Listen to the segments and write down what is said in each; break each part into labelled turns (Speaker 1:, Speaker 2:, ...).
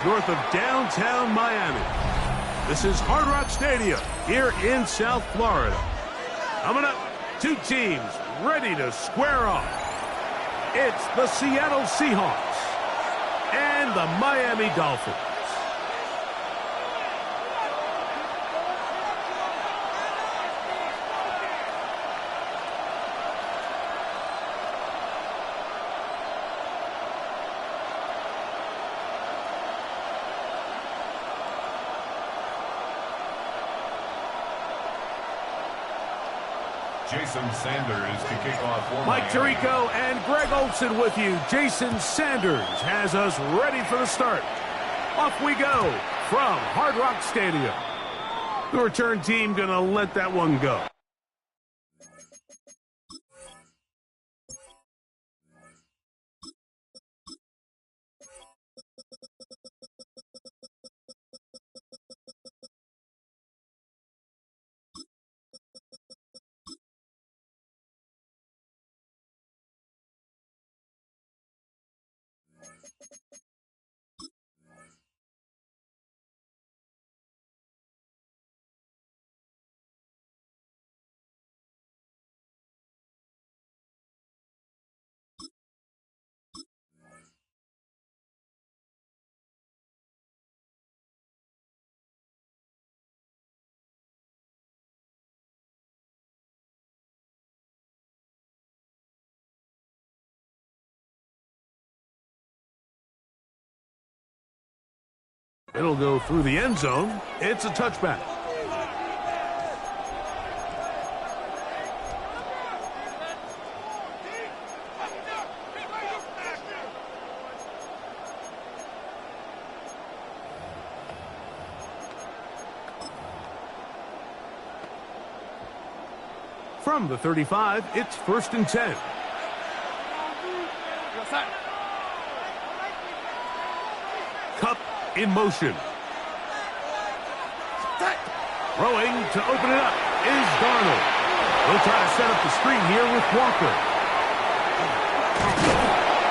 Speaker 1: north of downtown Miami. This is Hard Rock Stadium here in South Florida. Coming up, two teams ready to square off. It's the Seattle Seahawks and the Miami Dolphins.
Speaker 2: Jason Sanders to kick off for
Speaker 1: Mike Tirico and Greg Olson with you. Jason Sanders has us ready for the start. Off we go from Hard Rock Stadium. The return team gonna let that one go. It'll go through the end zone. It's a touchback. From the 35, it's 1st and 10. Cup in motion. Throwing to open it up is Darnold. He'll try to set up the screen here with Walker.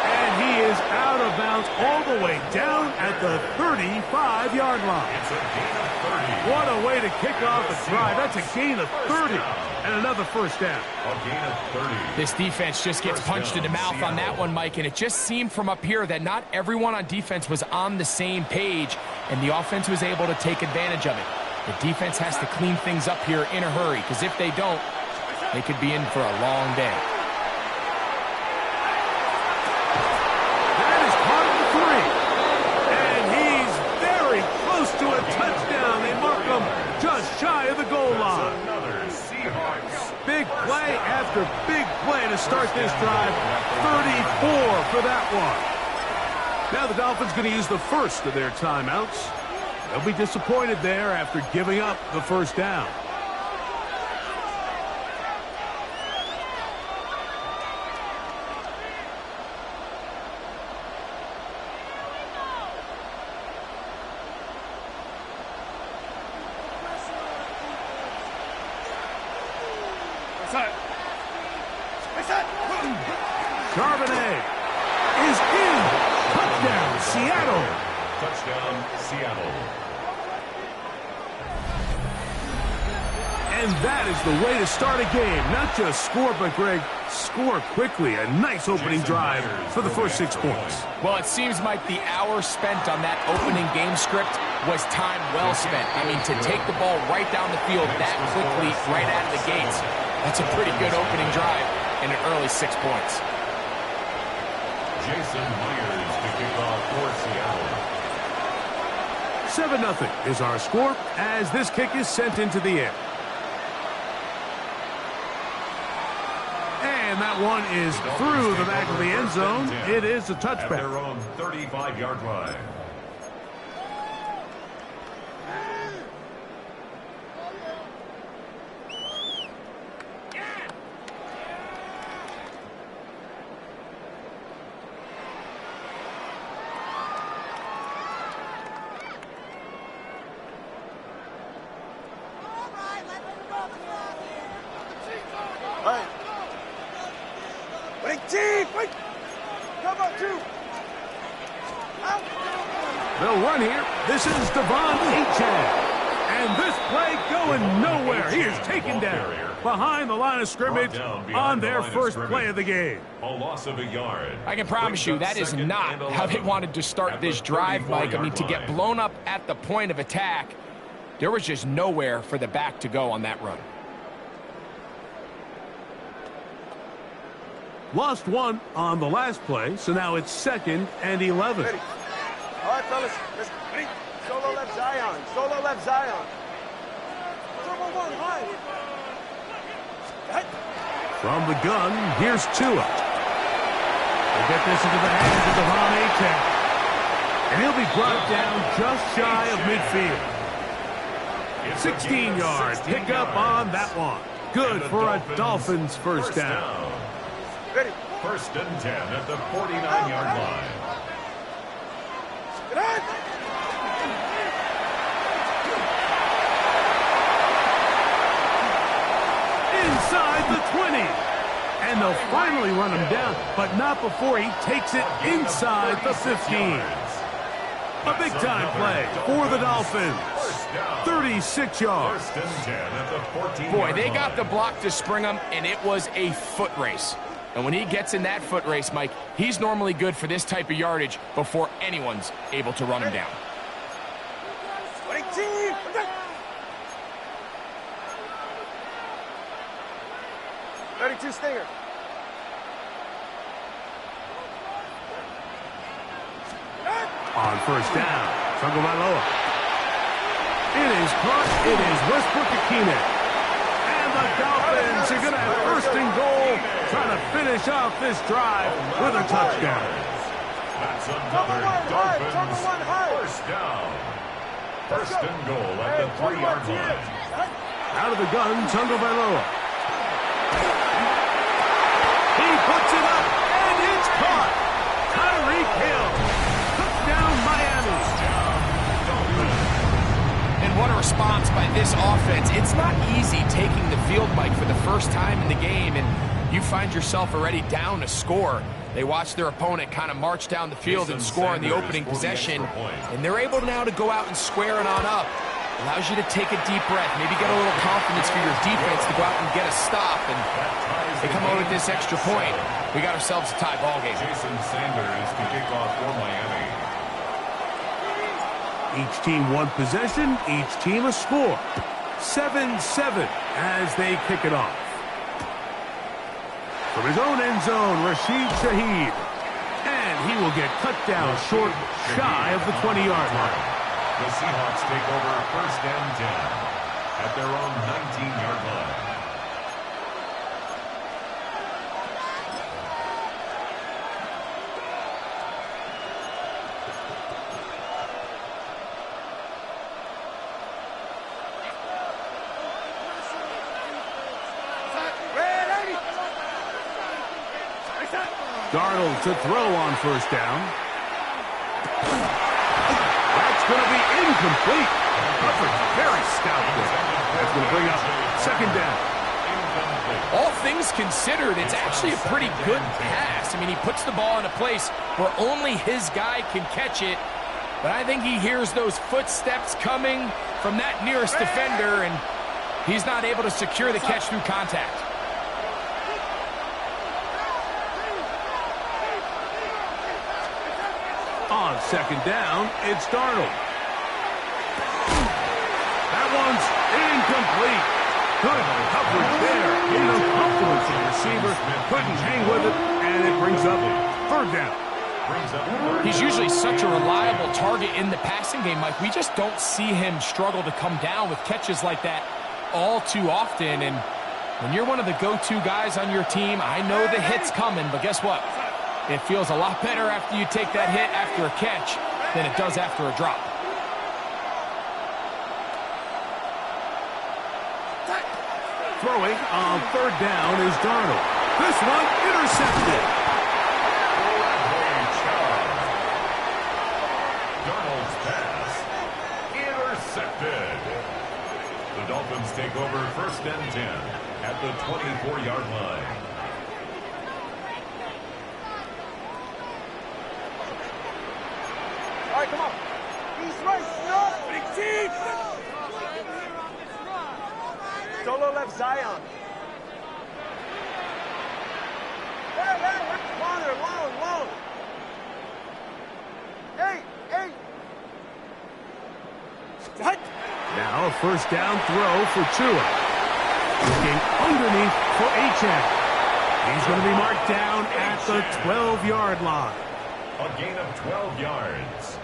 Speaker 1: And he is out of bounds all the way down at the 35-yard line.
Speaker 2: It's a gain of 30.
Speaker 1: What a way to kick off a drive. That's a gain of 30 and another first down.
Speaker 2: A gain of 30.
Speaker 3: This defense just gets punched in the mouth on that one, Mike, and it just seemed from up here that not everyone on defense was on the same page, and the offense was able to take advantage of it. The defense has to clean things up here in a hurry, because if they don't, they could be in for a long day.
Speaker 1: That is caught at the 3. And he's very close to a touchdown. They mark him just shy of the goal line.
Speaker 2: Another Seahawks.
Speaker 1: Big play after big play to start this drive. 34 for that one. Now the Dolphins going to use the first of their timeouts. They'll be disappointed there after giving up the first down. Charbonnet is in. Touchdown, Seattle.
Speaker 2: Touchdown, Seattle.
Speaker 1: And that is the way to start a game. Not just score, but, Greg, score quickly. A nice opening drive for the first 6 points.
Speaker 3: Well, it seems like the hour spent on that opening game script was time well spent. I mean, to take the ball right down the field that quickly right out of the gates, that's a pretty good opening drive and an early 6 points.
Speaker 2: Jason Myers to kick off for Seattle.
Speaker 1: 7-0 is our score as this kick is sent into the air. And that one is through the back of the end zone. It is a touchback.
Speaker 2: At their own 35-yard line.
Speaker 1: They'll run here. This is Gtowncapp. And this play going nowhere. He is taken down behind the line of scrimmage on their first play of the game.
Speaker 2: A loss of a yard.
Speaker 3: I can promise you that is not how they wanted to start this drive, Mike. I mean, to get blown up at the point of attack, there was just nowhere for the back to go on that run.
Speaker 1: Lost one on the last play, so now it's 2nd and 11.
Speaker 4: Ready. All right, fellas. Let's ready. Solo left Zion. Solo left Zion. Turbo one, high.
Speaker 1: From the gun, here's Tua. They get this into the hands of Gtowncapp. And he'll be brought down just shy of midfield. 16-yard pickup on that one. Good for a Dolphins first down.
Speaker 4: Ready.
Speaker 2: 1st and 10 at the 49-yard line.
Speaker 4: Get on.
Speaker 1: Inside the 20. And they'll finally run him down, but not before he takes it inside the 15. A big-time play for the Dolphins. 36 yards.
Speaker 2: 1st and 10 at the 14-yard
Speaker 3: Boy, they got
Speaker 2: line.
Speaker 3: the block to spring him, and it was a foot race. And when he gets in that foot race, Mike, he's normally good for this type of yardage before anyone's able to run him down.
Speaker 4: 32 Stinger.
Speaker 1: On first down, Tagovailoa. It is caught. It is Westbrook-Ikhine. And the Dolphins are going to have 1st and goal, trying to finish off this drive with a touchdown.
Speaker 2: That's another Dolphins first down. 1st and goal at the 3-yard line.
Speaker 1: Out of the gun, Tagovailoa. He puts it up, and it's caught. Tyreek Hill. Touchdown, Miami.
Speaker 3: And what a response by this offense. It's not easy taking the field, Mike, for the first time in the game, and you find yourself already down a score. They watch their opponent kind of march down the field and score on the opening possession, and they're able now to go out and square it on up. Allows you to take a deep breath, maybe get a little confidence for your defense to go out and get a stop, and they come out with this extra point. We got ourselves a tie ball game.
Speaker 2: Jason Sanders to kick off for Miami.
Speaker 1: Each team one possession, each team a score. 7-7 as they kick it off. From his own end zone, Rashid Shaheed. And he will get cut down short, shy of the 20-yard line.
Speaker 2: The Seahawks take over 1st and 10 at their own 19-yard line.
Speaker 1: Darnold to throw on first down. That's going to be incomplete. Coverage very stout there. That's going to bring up 2nd down.
Speaker 3: All things considered, it's actually a pretty good pass. I mean, he puts the ball in a place where only his guy can catch it. But I think he hears those footsteps coming from that nearest defender, and he's not able to secure the catch through contact.
Speaker 1: On 2nd down, it's Darnold. That one's incomplete. Good coverage there. Enough confidence in the receiver. Couldn't hang with it, and it brings up 3rd down.
Speaker 3: He's usually such a reliable target in the passing game, Mike. We just don't see him struggle to come down with catches like that all too often. And when you're one of the go-to guys on your team, I know the hit's coming, but guess what? It feels a lot better after you take that hit after a catch than it does after a drop.
Speaker 1: Throwing on 3rd down is Darnold. This one intercepted.
Speaker 2: Darnold's pass intercepted. The Dolphins take over 1st and 10 at the 24-yard line.
Speaker 4: All right, come on. Solo left Zion. Longer, long. Hey.
Speaker 1: Now a first down throw for Tua. Looking underneath for Achane. He's going to be marked down at the 12-yard line.
Speaker 2: A gain of 12 yards.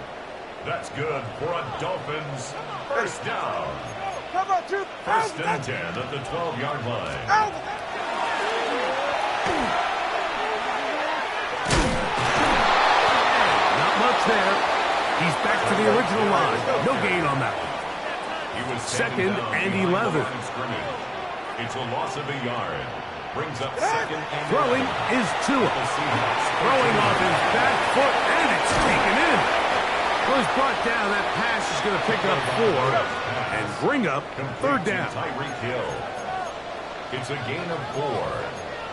Speaker 2: That's good for a Dolphins first down. First and 10 at the 12-yard line.
Speaker 1: Not much there. He's back to the original line. No gain on that one.
Speaker 2: He was
Speaker 1: Second and 11.
Speaker 2: It's a loss of a yard. Brings up second and
Speaker 1: Throwing is Tua. Throwing off his back foot, and it's taken in. Was brought down. That pass is going to pick up 4 and bring up third down.
Speaker 2: Tyreek Hill. It's a gain of 4.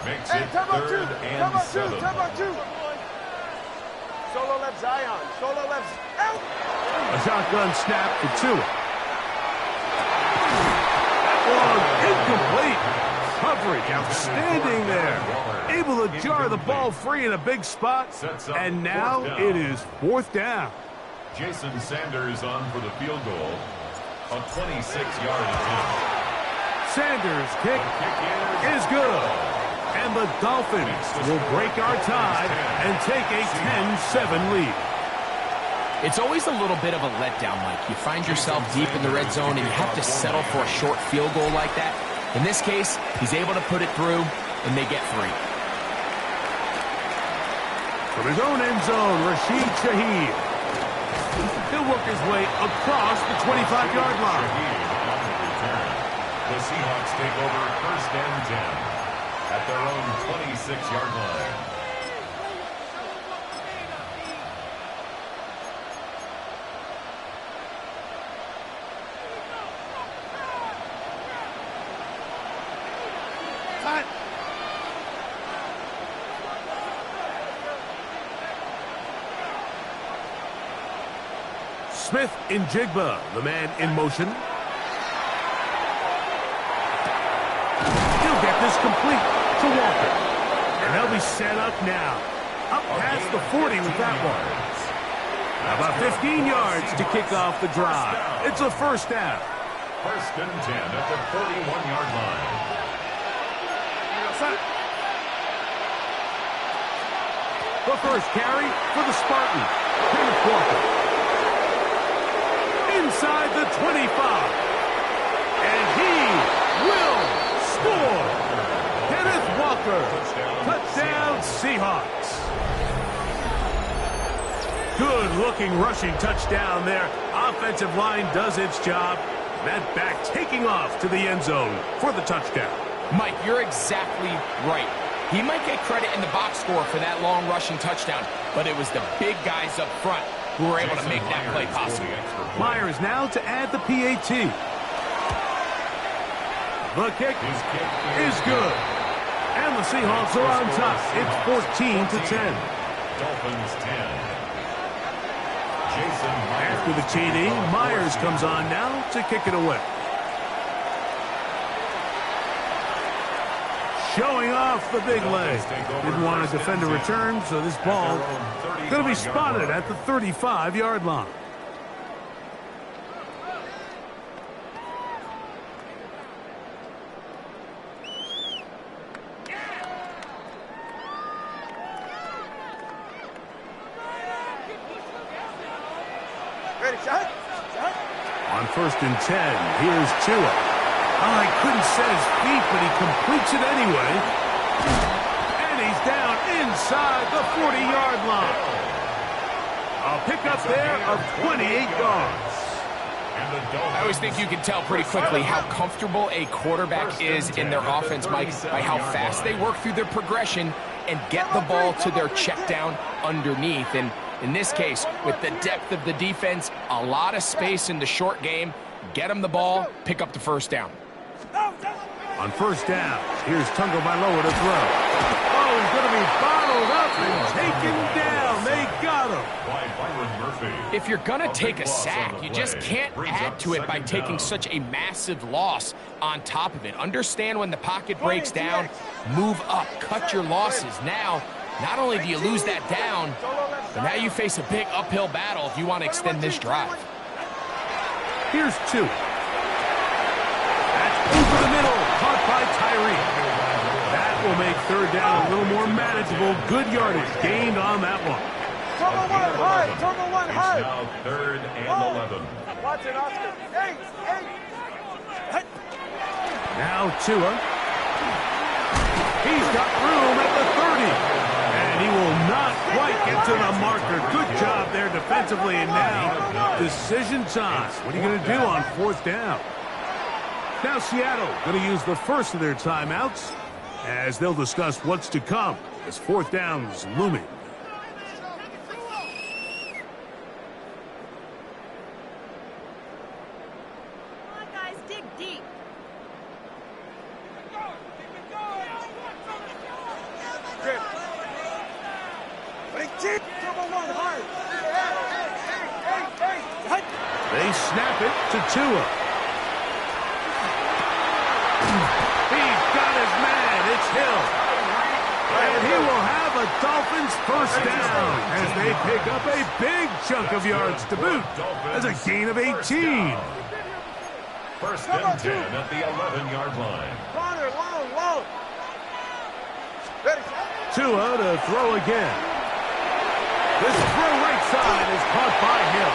Speaker 2: Makes it third and 7.
Speaker 4: Solo left Zion. Solo left. Out.
Speaker 1: A shotgun snap for Tua. That one incomplete. Coverage outstanding there. Able to jar the ball free in a big spot. And now it is fourth down.
Speaker 2: Jason Sanders on for the field goal. A 26-yard attempt.
Speaker 1: Sanders' kick is good. And the Dolphins will break our tie and take a 10-7 lead.
Speaker 3: It's always a little bit of a letdown, Mike. You find yourself deep in the red zone and you have to settle for a short field goal like that. In this case, he's able to put it through, and they get 3.
Speaker 1: From his own end zone, Rashid Shaheed. He'll work his way across the 25-yard line.
Speaker 2: The Seahawks take over first and 10 at their own 26-yard line.
Speaker 1: Smith in Jigba, the man in motion. He'll get this complete to Walker. And they'll be set up now. Up past the 40 with that one. About 15 yards to kick off the drive. It's a first down.
Speaker 2: First and 10 at the 41-yard line.
Speaker 1: The first carry for the Spartans. Kenneth Walker. Inside the 25. And he will score. Kenneth Walker. Touchdown Seahawks. Good-looking rushing touchdown there. Offensive line does its job. That back taking off to the end zone for the touchdown.
Speaker 3: Mike, you're exactly right. He might get credit in the box score for that long rushing touchdown, but it was the big guys up front who were able to make that play possible.
Speaker 1: Myers now to add the PAT. The kick is good. And the Seahawks are on top. It's 14-10.
Speaker 2: Dolphins 10.
Speaker 1: After the TD, Myers comes on now to kick it away. Showing off the big leg. Didn't want to defend a return, so this ball going to be spotted at the 35-yard line.
Speaker 4: Ready, shot.
Speaker 1: On first and 10, here's Tua. Oh, he couldn't set his feet, but he completes it anyway. And he's down inside the 40-yard line. A pickup there of 28 yards.
Speaker 3: I always think you can tell pretty quickly how comfortable a quarterback is in their offense, Mike, by how fast they work through their progression and get the ball to their check down underneath. And in this case, with the depth of the defense, a lot of space in the short game, get them the ball, pick up the first down.
Speaker 1: On first down, here's Tungo Bailoa to throw. Oh, he's going to be bottled up and taken down. They got him.
Speaker 2: By Byron Murphy.
Speaker 3: If you're going to take a sack, you just can't add to it by taking such a massive loss on top of it. Understand when the pocket breaks down, move up, cut your losses. Now, not only do you lose that down, but now you face a big uphill battle if you want to extend this drive.
Speaker 1: Here's 2. That's over the middle, caught by Tyree. That will make third down a little more manageable. Good yardage gained on that one.
Speaker 4: Turbo 1 high, Turbo 1 high.
Speaker 2: It's now 3rd and 11.
Speaker 4: Watch it, Oscar. Hey.
Speaker 1: Now Tua. He's got room at the 30. And he will not quite get to the marker. Good job there defensively. And now decision time. What are you going to do on 4th down? Now Seattle going to use the first of their timeouts as they'll discuss what's to come as 4th down is looming.
Speaker 5: Come on, guys, dig deep.
Speaker 1: They snap it to Tua. He's got his man. It's Hill. And he will have a Dolphins first down as they pick up a big chunk of yards to boot. That's a gain of 18.
Speaker 2: 1st and 10 at the 11-yard line.
Speaker 4: Corner, long. Ready.
Speaker 1: Tua to throw again. This throw right side is caught by Hill.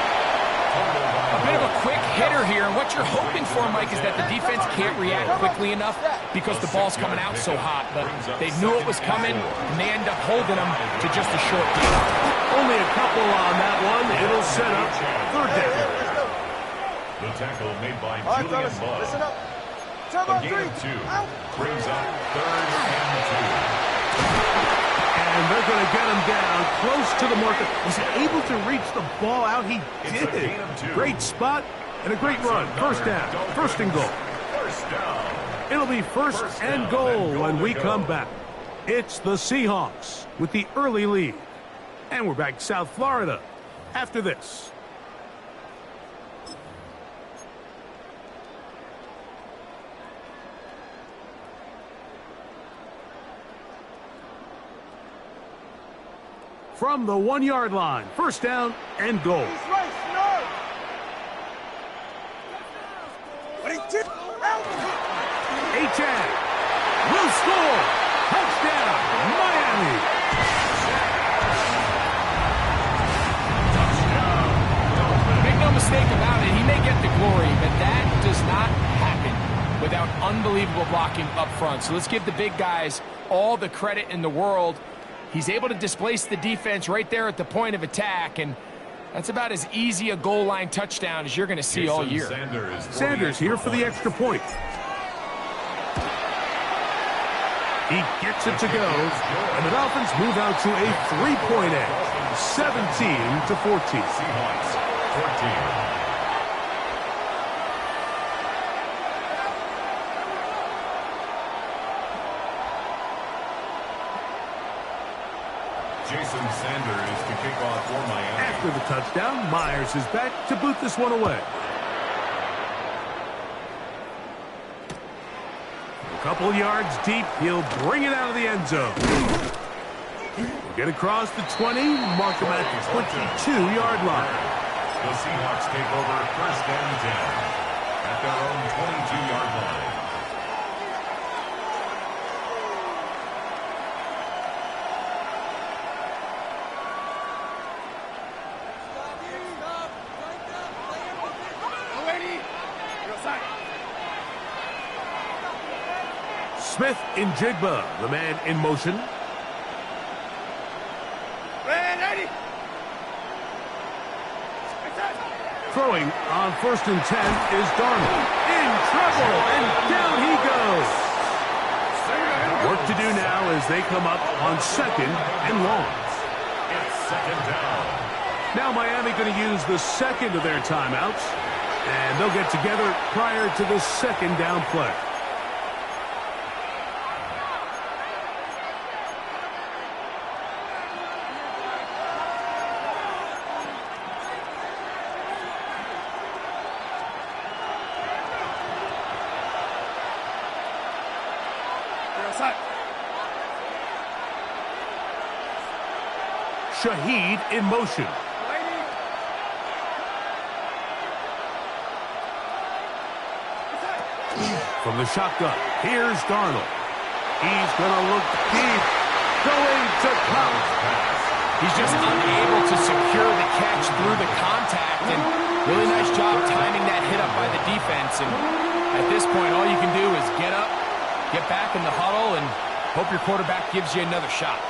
Speaker 3: A bit of a quick hitter here, and what you're hoping for, Mike, is that the defense can't react quickly enough because the ball's coming out so hot. But they knew it was coming, and they end up holding them to just a short gain.
Speaker 1: Only a couple on that one. It'll set up 3rd down.
Speaker 2: The tackle made by
Speaker 4: All right,
Speaker 2: Julian
Speaker 4: fellas,
Speaker 2: Love.
Speaker 4: listen up.
Speaker 2: A
Speaker 4: Turbo
Speaker 2: gain
Speaker 4: 3.
Speaker 2: of 2
Speaker 4: Out.
Speaker 2: brings up 3rd and 2.
Speaker 1: And they're going to get him down close to the marker. Was he able to reach the ball out? He did. Great spot and a great run. 1st down. 1st and goal.
Speaker 2: 1st down.
Speaker 1: It'll be 1st and goal when we come back. It's the Seahawks with the early lead. And we're back to South Florida after this. From the 1-yard line, 1st down and goal.
Speaker 4: He's right, no. What he did? Out.
Speaker 1: H.A. will score. Touchdown, Miami.
Speaker 3: Make no mistake about it, he may get the glory, but that does not happen without unbelievable blocking up front. So let's give the big guys all the credit in the world. He's able to displace the defense right there at the point of attack, and that's about as easy a goal line touchdown as you're going to see all year.
Speaker 1: Sanders here for the extra point. He gets it to go, and the Dolphins move out to a 3-point edge, 17-14.
Speaker 2: Seahawks 14. Jason Sanders to kick off for Miami.
Speaker 1: After the touchdown, Myers is back to boot this one away. A couple yards deep, he'll bring it out of the end zone. He'll get across the 20, mark him at the 22-yard line.
Speaker 2: The Seahawks take over 1st and 10 at their own 22-yard line.
Speaker 1: Smith in Jigba, the man in motion.
Speaker 4: Ready.
Speaker 1: Throwing on 1st and 10 is Darnold. In trouble, and down he goes. Work to do now as they come up on 2nd and long.
Speaker 2: It's 2nd down.
Speaker 1: Now Miami going to use the 2nd of their timeouts, and they'll get together prior to the 2nd down play. Shaheed in motion. From the shotgun, here's Darnold. He's going to look deep, going to Cup.
Speaker 3: He's just unable to secure the catch through the contact, and really nice job timing that hit up by the defense. And at this point, all you can do is get up, get back in the huddle, and hope your quarterback gives you another shot.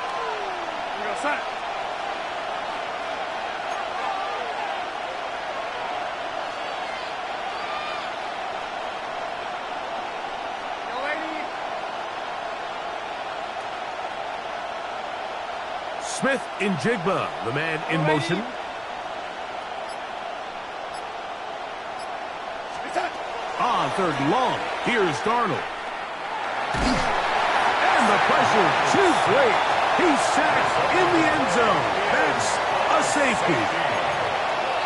Speaker 1: Smith in Jigba, the man in motion. On third and long, here's Darnold. And the pressure too great. He's sacked in the end zone. That's a safety.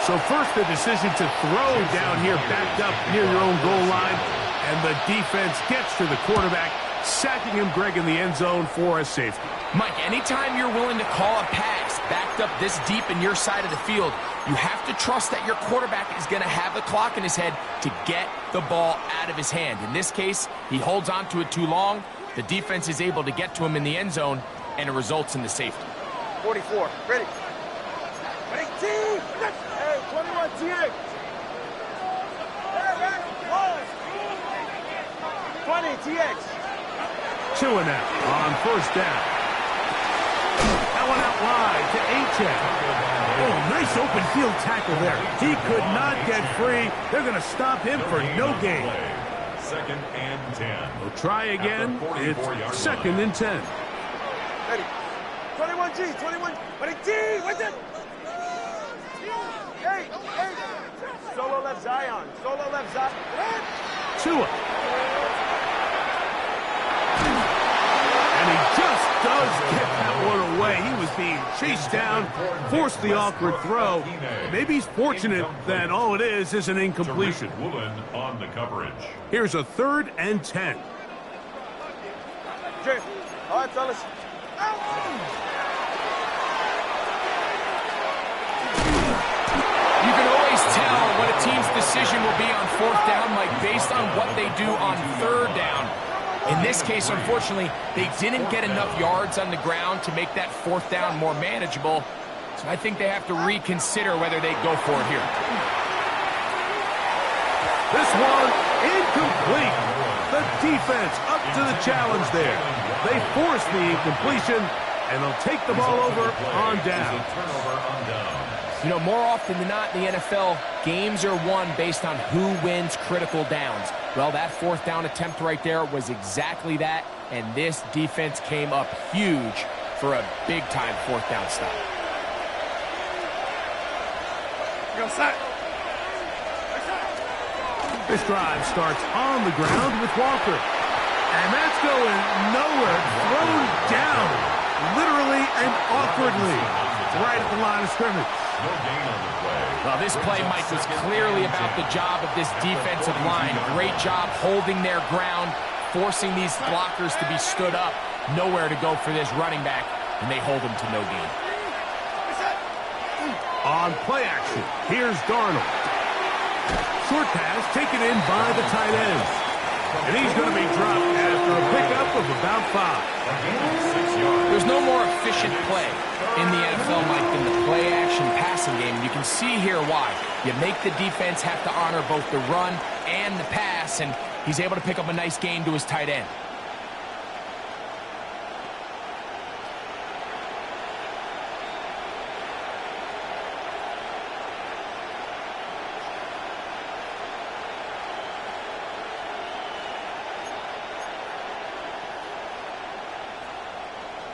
Speaker 1: So first the decision to throw down here, backed up near your own goal line. And the defense gets to the quarterback, sacking him, Greg, in the end zone for a safety.
Speaker 3: Mike, anytime you're willing to call a pass backed up this deep in your side of the field, you have to trust that your quarterback is going to have the clock in his head to get the ball out of his hand. In this case, he holds on to it too long. The defense is able to get to him in the end zone, and it results in the safety.
Speaker 4: 44, ready. Hey, 21 TX. 20 TX.
Speaker 1: 2 and out on first down. That one out wide to Gtowncapp. Oh, nice open field tackle there. He could not get free. They're going to stop him for no gain.
Speaker 2: 2nd and 10.
Speaker 1: We'll try again. It's 2nd and 10.
Speaker 4: Ready. 21G, 21. Ready, T, with it. Hey. Solo left Zion. Solo left Zion.
Speaker 1: Tua. And he just does get that one away. He was being chased down, forced the awkward throw. Maybe he's fortunate that all it is an incompletion.
Speaker 2: On the coverage.
Speaker 1: Here's a 3rd and 10.
Speaker 4: Okay. All right, fellas.
Speaker 3: You can always tell what a team's decision will be on 4th down, Mike, based on what they do on 3rd down. In this case, unfortunately, they didn't get enough yards on the ground to make that 4th down more manageable. So I think they have to reconsider whether they go for it here.
Speaker 1: This one incomplete. The defense up to the challenge there. They force the incompletion, and they'll take the ball over on down.
Speaker 3: You know, more often than not in the NFL, games are won based on who wins critical downs. Well, that 4th down attempt right there was exactly that, and this defense came up huge for a big-time 4th down stop.
Speaker 4: Go set.
Speaker 1: This drive starts on the ground with Walker. And that's going nowhere, thrown down, literally and awkwardly, right at the line of scrimmage.
Speaker 2: No gain on the play.
Speaker 3: Well, this play, Mike, was clearly about the job of this defensive line. Great job holding their ground, forcing these blockers to be stood up. Nowhere to go for this running back, and they hold him to no gain.
Speaker 1: On play action, here's Darnold. Short pass taken in by the tight end. And he's going to be dropped after a pickup of about 5.
Speaker 3: There's no more efficient play in the NFL, Mike, than the play-action passing game. You can see here why. You make the defense have to honor both the run and the pass, and he's able to pick up a nice gain to his tight end.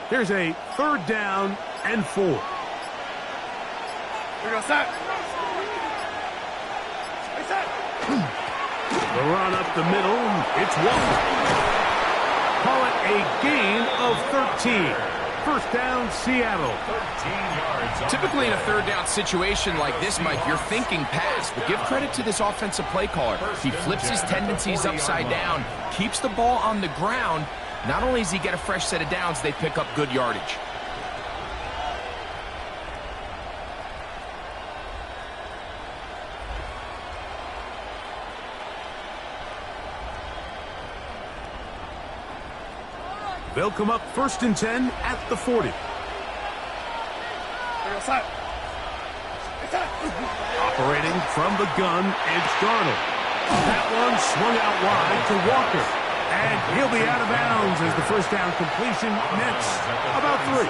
Speaker 1: Here's a 3rd down and 4.
Speaker 4: We go set.
Speaker 1: The run up the middle, it's Walker. Call it a gain of 13. 1st down, Seattle.
Speaker 2: 13 yards.
Speaker 3: Typically in a 3rd down situation like this, Mike, you're thinking pass, but give credit to this offensive play caller. He flips his tendencies upside down, keeps the ball on the ground, Not only does he get a fresh set of downs, they pick up good yardage.
Speaker 1: They'll come up 1st and 10 at the 40. Operating from the gun, it's Darnold. That one swung out wide to Walker. And he'll be out of bounds as the first down completion nets about 3.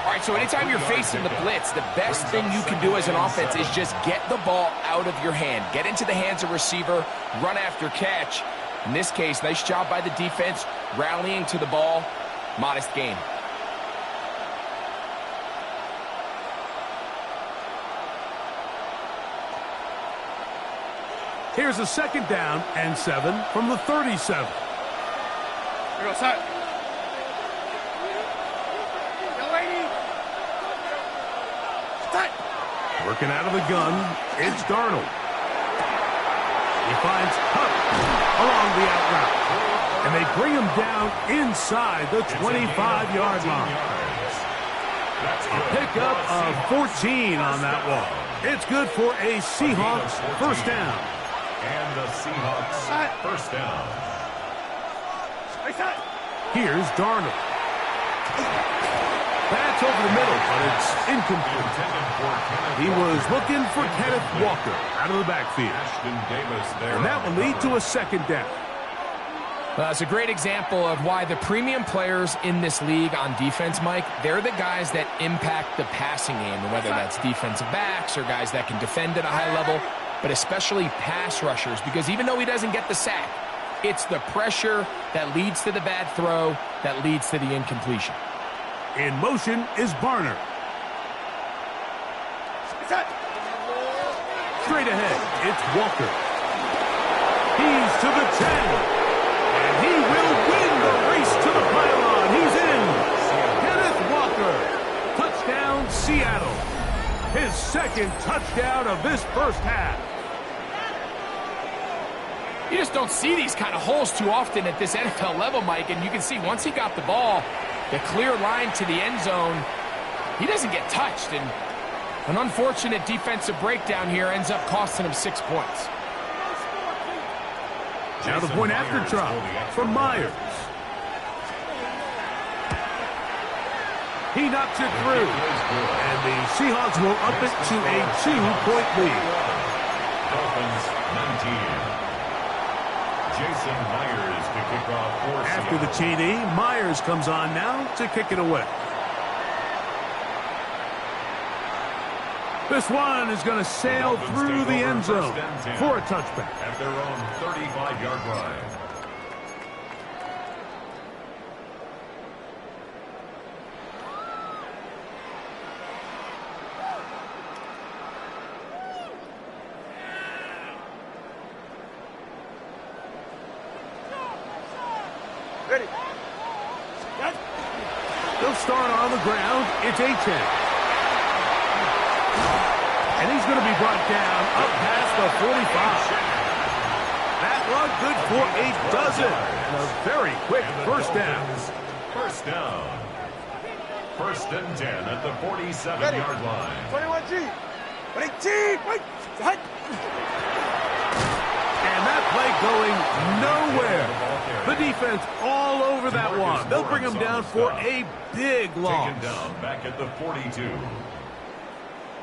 Speaker 3: All right, so anytime you're facing the blitz, the best thing you can do as an offense is just get the ball out of your hand. Get into the hands of receiver, run after catch. In this case, nice job by the defense, rallying to the ball. Modest gain.
Speaker 1: Here's a 2nd down and 7 from the 37. Working out of the gun, it's Darnold. He finds Hunt along the out route. And they bring him down inside the 25-yard line. A pickup of 14 on that one. It's good for a Seahawks first down.
Speaker 2: And the Seahawks first down.
Speaker 1: Here's Darnold. That's over the middle, but it's incomplete. He was looking for Kenneth Walker out of the backfield. And that will lead to a 2nd down.
Speaker 3: Well, it's a great example of why the premium players in this league on defense, Mike, they're the guys that impact the passing game, whether that's defensive backs or guys that can defend at a high level, but especially pass rushers, because even though he doesn't get the sack, it's the pressure that leads to the bad throw that leads to the incompletion.
Speaker 1: In motion is Barner. Straight ahead, it's Walker. He's to the 10. And he will win the race to the pylon. He's in. Kenneth Walker. Touchdown, Seattle. His 2nd touchdown of this first half.
Speaker 3: You just don't see these kind of holes too often at this NFL level, Mike, and you can see once he got the ball, the clear line to the end zone, he doesn't get touched, and an unfortunate defensive breakdown here ends up costing him 6 points.
Speaker 1: Now the point after try from Myers. He knocks it through, and the Seahawks will up it to a 2-point lead.
Speaker 2: Dolphins 19. Jason Myers to kick off for
Speaker 1: After the TD, Myers comes on now to kick it away. This one is going to sail through the end zone for a touchback.
Speaker 2: At their own 35-yard line.
Speaker 4: Ready.
Speaker 1: They'll start on the ground. It's Achane. And he's going to be brought down up past the 45. That one good for a dozen. And a very quick first down.
Speaker 2: First down. 1st and 10 at the 47-yard line.
Speaker 4: 21G. 18. Wait.
Speaker 1: And that play going nowhere. The defense all over that one. They'll bring him down for a big loss.
Speaker 2: Taken down back at the 42.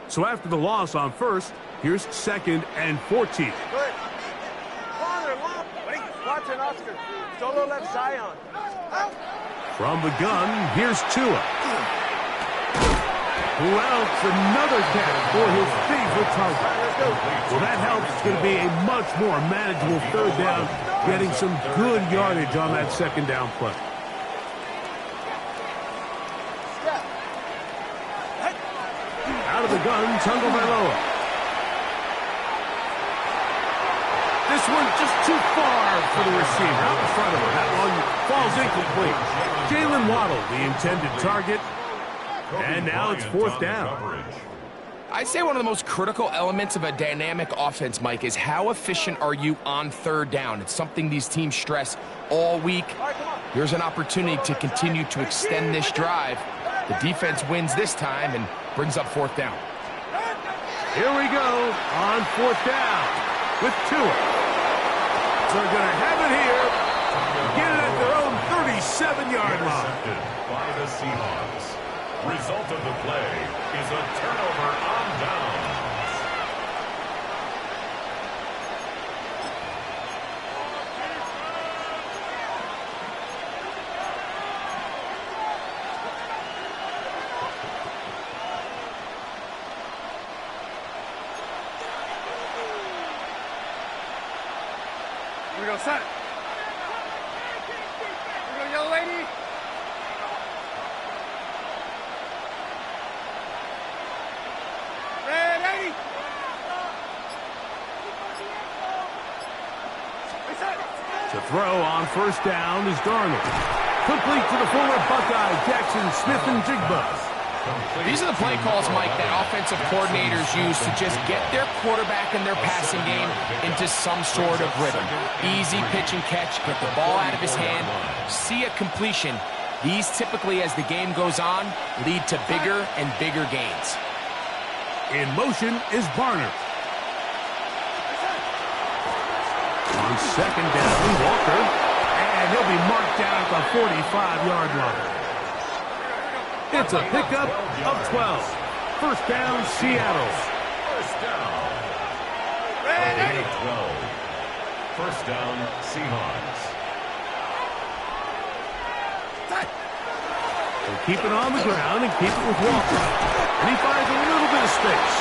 Speaker 1: So after the loss on 1st, here's 2nd and 14.
Speaker 4: Good. Watch an Oscar. Solo left Zion. Out.
Speaker 1: From the gun, here's Tua. Who else? Another catch for his favorite target. Well, that helps. It's going to be a much more manageable 3rd down, getting some good yardage on that 2nd down play. Out of the gun, Tagovailoa. This one just too far for the receiver. Out in front of him. That one falls incomplete. Jalen Waddle, the intended target. And now it's 4th down.
Speaker 3: I'd say one of the most critical elements of a dynamic offense, Mike, is how efficient are you on third down. It's something these teams stress all week. Here's an opportunity to continue to extend this drive. The defense wins this time and brings up fourth down.
Speaker 1: Here we go on fourth down with Tua. So they're going to have it here. Get it at their own 37-yard line.
Speaker 2: Intercepted by the Seahawks. Result of the play is a turnover on downs.
Speaker 4: Here we go, set. Here we go, yellow lady. Ready.
Speaker 1: To throw on first down is Darnold. Complete to the former Buckeye, Jackson Smith-Njigba.
Speaker 3: These are the play calls, Mike, that offensive coordinators use to just get their quarterback and their passing game into some sort of rhythm. Easy pitch and catch, get the ball out of his hand, see a completion. These typically, as the game goes on, lead to bigger and bigger gains.
Speaker 1: In motion is Barner. On second down, Walker. And he'll be marked down at the 45-yard line. It's a pickup of 12. First down, Seattle.
Speaker 2: First down. Ready. 12. First down, Seahawks.
Speaker 1: They'll keep it on the ground and keep it with Walker. And he finds a little bit of space.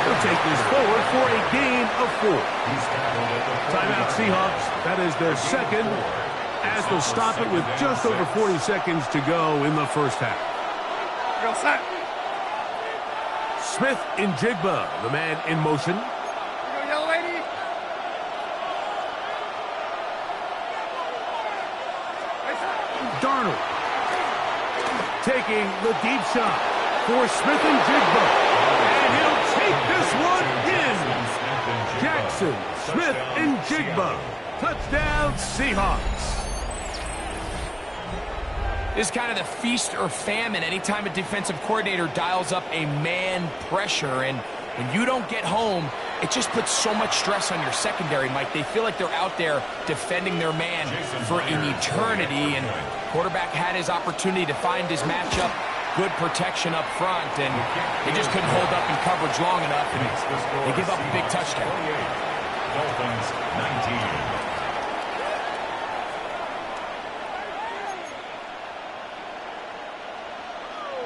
Speaker 1: He'll take this forward for a gain of 4. Timeout Seahawks. That is their second, as they'll stop it with just over 40 seconds to go in the first half.
Speaker 4: Go, set.
Speaker 1: Smith-Njigba, the man in motion.
Speaker 4: Here we go, yellow lady.
Speaker 1: Darnold taking the deep shot for Smith-Njigba. And he'll take this one in. Jackson Smith-Njigba. Touchdown, Seahawks.
Speaker 3: This is kind of the feast or famine anytime a defensive coordinator dials up a man pressure. And when you don't get home, it just puts so much stress on your secondary, Mike. They feel like they're out there defending their man for an eternity. And quarterback had his opportunity to find his matchup. Good protection up front. And they just couldn't hold up in coverage long enough. And they give up a big touchdown.
Speaker 2: Dolphins 19.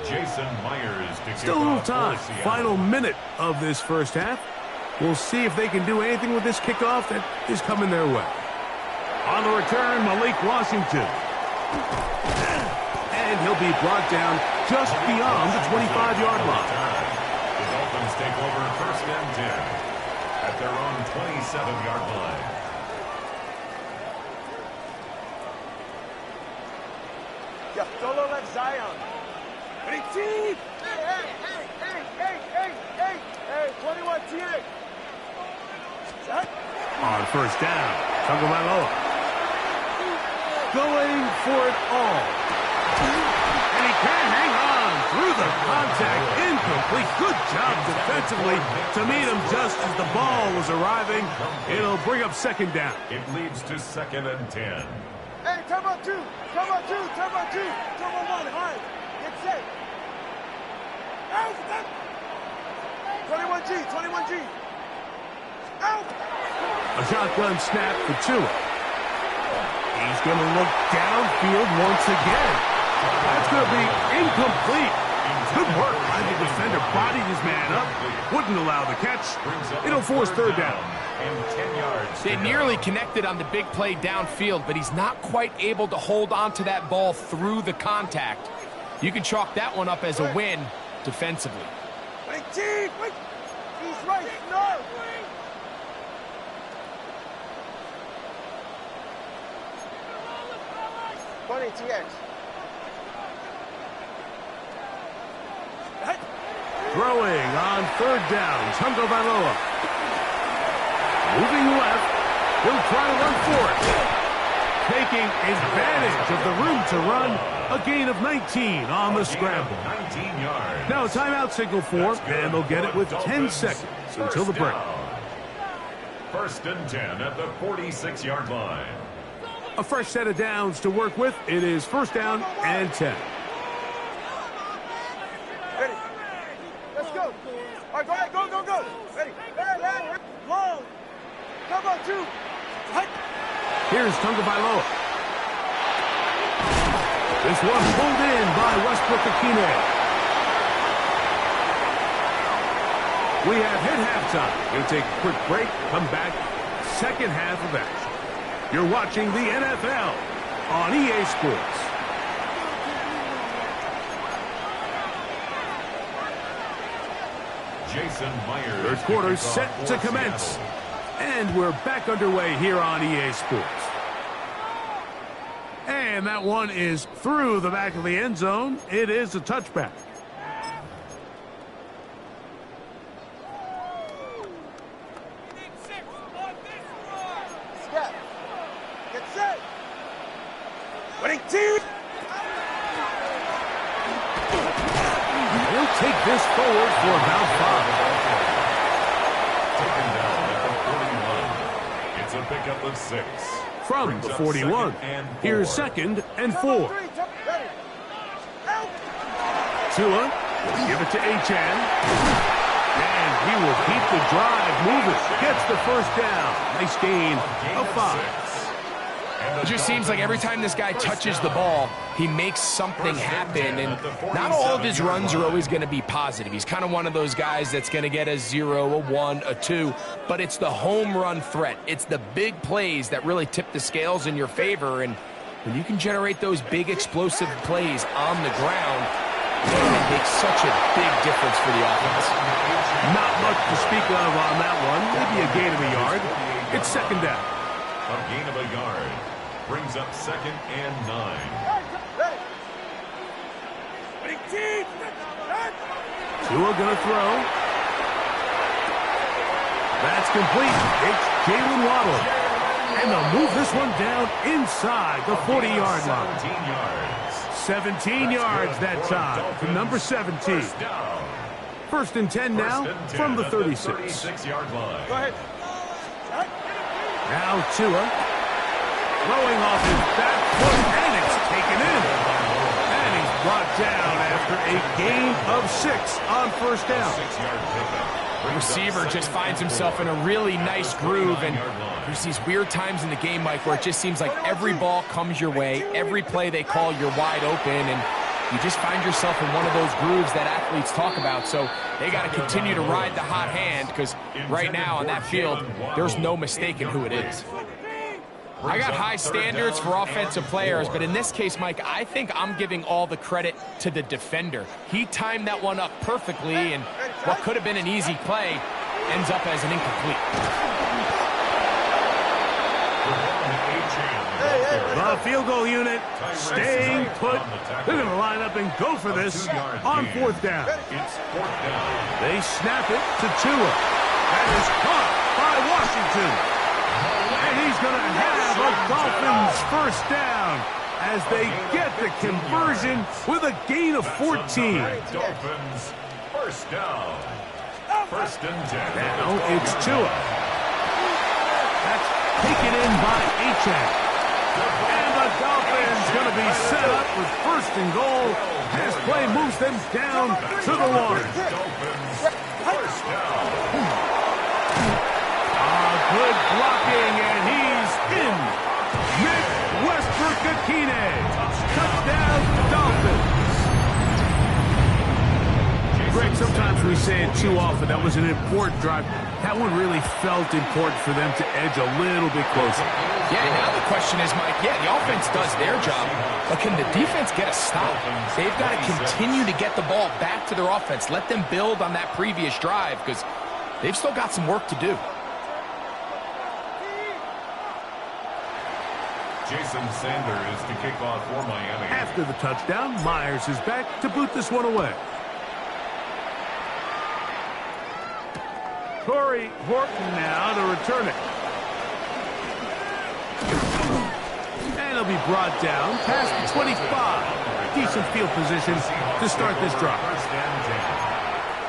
Speaker 2: Jason Myers to
Speaker 1: Still a little time. Final minute of this first half. We'll see if they can do anything with this kickoff that is coming their way. On the return, Malik Washington. And he'll be brought down just beyond the 25-yard line.
Speaker 2: The Dolphins take over first and 10 at their own 27-yard line.
Speaker 4: Yeah, solo left Zion. Ready, team. Hey, 21 T8.
Speaker 1: On first down, Tagovailoa going for it all. And he can hang on through the contact. Incomplete. Good job defensively to meet him just as the ball was arriving. It'll bring up second down.
Speaker 2: It leads to second and 10.
Speaker 4: Hey, turbo 2, turbo 2, turbo 2, turbo 1, hard. Get set. 21G, 21G. Out.
Speaker 1: A shotgun snap for Tua. He's going to look downfield once again. That's going to be incomplete. Good work by the defender. Bodied his man up. Wouldn't allow the catch. It'll force third down.
Speaker 2: And 10 yards.
Speaker 3: They nearly connected on the big play downfield, but he's not quite able to hold on to that ball through the contact. You can chalk that one up as a win defensively.
Speaker 4: Wait, Chief! Wait! He's right! No! 20 TX.
Speaker 1: Throwing on third down, Tagovailoa. Moving left. He'll try to run for it. Taking advantage of the room to run. A gain of 19 on the scramble.
Speaker 2: 19 yards.
Speaker 1: Now timeout signal for, and they'll get it with 10 seconds until the break.
Speaker 2: First and 10 at the 46-yard line.
Speaker 1: A fresh set of downs to work with. It is first down and 10.
Speaker 4: Ready. Let's go. All right, go ahead. Go. Ready. Long. Come on, two. Hut.
Speaker 1: Here's Tagovailoa. This one pulled in by Westbrook-Ikhine. We have hit halftime. We'll take a quick break, come back, second half of action. You're watching the NFL on EA Sports.
Speaker 2: Jason Myers.
Speaker 1: Third quarter set to commence.
Speaker 2: Seattle.
Speaker 1: And we're back underway here on EA Sports. And that one is through the back of the end zone. It is a touchback.
Speaker 4: Step. Get set. Winning team.
Speaker 1: He'll take this forward for about 5.
Speaker 2: Taken down at the 41. It's a pickup of 6.
Speaker 1: From
Speaker 2: Brings
Speaker 1: the
Speaker 2: up
Speaker 1: 41.
Speaker 2: second and 4.
Speaker 1: Here's second and 4.
Speaker 4: Ready. Out.
Speaker 1: Tua will give it to Achan. And he will keep the drive moving. Gets the first down. Nice gain of 5.
Speaker 3: It just seems like every time this guy touches the ball, he makes something happen, and not all of his runs are always going to be positive. He's kind of one of those guys that's going to get a 0, a 1, a 2, but it's the home run threat. It's the big plays that really tip the scales in your favor, and when you can generate those big explosive plays on the ground, it makes such a big difference for the offense.
Speaker 1: Not much to speak of on that one. Maybe a gain of a yard. It's second down.
Speaker 2: A gain of a yard. Brings up second and 9.
Speaker 4: Ready. Winning team.
Speaker 1: Tua gonna throw. That's complete. It's Jalen Waddle. And they'll move this one down inside the 40-yard line.
Speaker 2: 17 yards.
Speaker 1: 17 yards that time to number 17.
Speaker 2: First down.
Speaker 1: First and 10 now
Speaker 2: First and 10
Speaker 1: from the
Speaker 2: at
Speaker 1: 36.
Speaker 2: 36-yard line.
Speaker 4: Go ahead.
Speaker 1: Now Tua throwing off his back foot, and it's taken in. And he's brought down after a gain of 6 on first down.
Speaker 2: 6-yard pickup.
Speaker 3: The receiver just finds himself in a really nice groove, and there's these weird times in the game, Mike, where it just seems like every ball comes your way, every play they call, you're wide open, and you just find yourself in one of those grooves that athletes talk about. So they got to continue to ride the hot hand, because right now on that field, there's no mistaking who it is. I got high standards for offensive players, but in this case, Mike, I think I'm giving all the credit to the defender. He timed that one up perfectly, and what could have been an easy play ends up as an incomplete.
Speaker 1: The field goal unit staying put. They're going to line up and go for this on fourth down.
Speaker 2: It's fourth down.
Speaker 1: They snap it to Tua. That is caught by Washington. And he's going to have a Dolphins first down as they get the conversion with a gain of 14.
Speaker 2: Dolphins first down. First and 10.
Speaker 1: Now it's Tua. That's taken in by Achan. And the Dolphins going to be set up with first and goal as play moves them down to the line.
Speaker 2: Dolphins first down.
Speaker 1: Good blocking, and he's in. Nick Westbrook-Ikhine. Touchdown, Dolphins. Greg, sometimes we say it too often. That was an important drive. That one really felt important for them to edge a little bit closer.
Speaker 3: Yeah, now the question is, Mike, yeah, the offense does their job, but can the defense get a stop? They've got to continue to get the ball back to their offense. Let them build on that previous drive, because they've still got some work to do.
Speaker 2: Jason Sanders to kick off for Miami.
Speaker 1: After the touchdown, Myers is back to boot this one away. Corey Horton now to return it. And he'll be brought down past the 25. Decent field position to start this drive.
Speaker 2: First and 10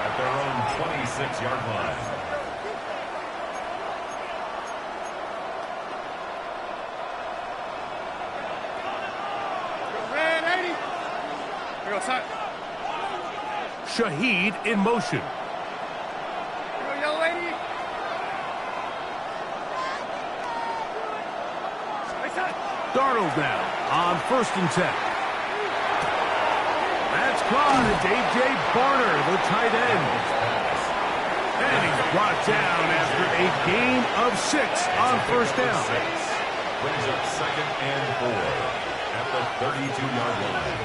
Speaker 2: at their own 26-yard line.
Speaker 1: Shaheed in motion. Darnold now on 1st and 10. That's caught. It's A.J. Barner, the tight end. And he's brought down after a gain of 6 on 1st down.
Speaker 2: Brings up 2nd and 4 at the 32-yard line.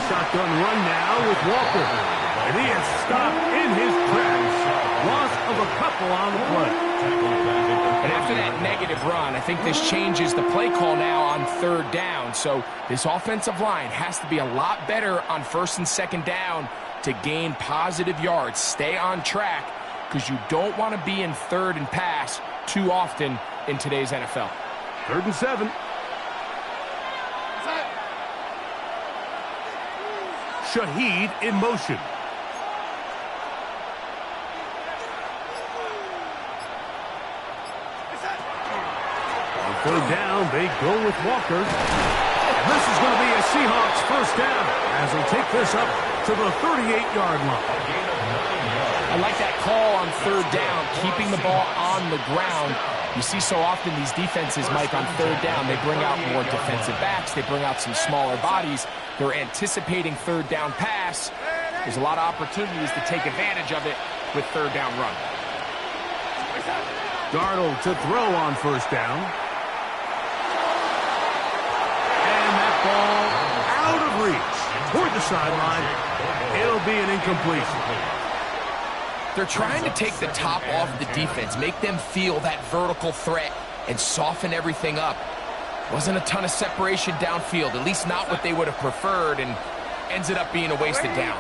Speaker 1: Shotgun run now with Walker. And he is stopped in his tracks. Loss of a couple on the play.
Speaker 3: And after that negative run, I think this changes the play call now on 3rd down. So this offensive line has to be a lot better on 1st and 2nd down to gain positive yards. Stay on track because you don't want to be in 3rd and pass too often in today's NFL.
Speaker 1: 3rd and 7. Shaheed in motion. On 3rd down, they go with Walker. And this is going to be a Seahawks 1st down as they take this up to the 38-yard line.
Speaker 3: I like that call on 3rd down, keeping the ball on the ground. You see so often these defenses, Mike, on 3rd down, they bring out more defensive backs. They bring out some smaller bodies. They're anticipating 3rd down pass. There's a lot of opportunities to take advantage of it with 3rd down run.
Speaker 1: Darnold to throw on 1st down. And that ball out of reach toward the sideline. It'll be an incompletion.
Speaker 3: They're trying to take the top off the defense, make them feel that vertical threat, and soften everything up. Wasn't a ton of separation downfield, at least not what they would have preferred, and ends up being a wasted down.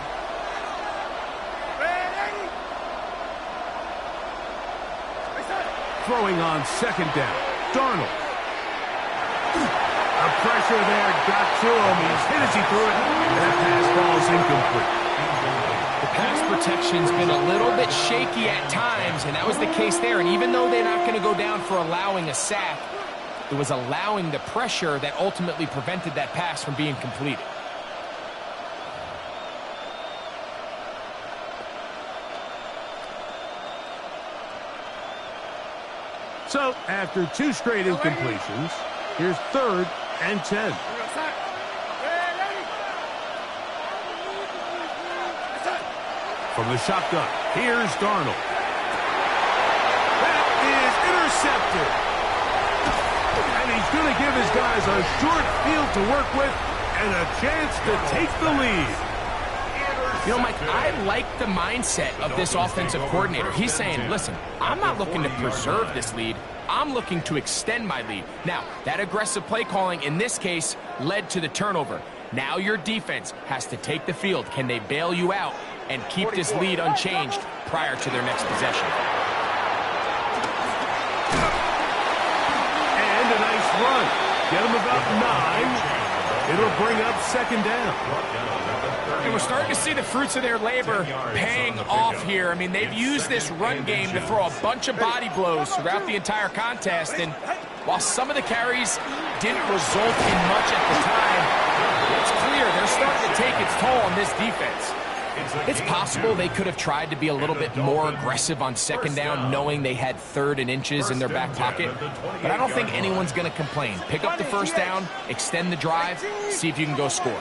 Speaker 1: Throwing on 2nd down. Darnold. The pressure there got to him. He's hit as he threw it. And that pass ball is incomplete.
Speaker 3: The pass protection's been a little bit shaky at times, and that was the case there. And even though they're not going to go down for allowing a sack, it was allowing the pressure that ultimately prevented that pass from being completed.
Speaker 1: So, after 2 straight incompletions, here's 3rd and 10. From the shotgun, here's Darnold. That is intercepted. And he's going to give his guys a short field to work with and a chance to take the lead.
Speaker 3: You know, Mike, I like the mindset of this offensive coordinator. He's saying, listen, I'm not looking to preserve this lead. I'm looking to extend my lead. Now, that aggressive play calling in this case led to the turnover. Now your defense has to take the field. Can they bail you out and keep this lead unchanged prior to their next possession?
Speaker 1: And a nice run. Get them about 9. It'll bring up 2nd down.
Speaker 3: And we're starting to see the fruits of their labor paying off here. I mean, they've used this run game to throw a bunch of body blows throughout the entire contest. And while some of the carries didn't result in much at the time, it's clear they're starting to take its toll on this defense. It's possible they could have tried to be a little bit more aggressive on 2nd down, knowing they had 3rd and inches in their back pocket. But I don't think anyone's going to complain. Pick up the 1st down, extend the drive, see if you can go score.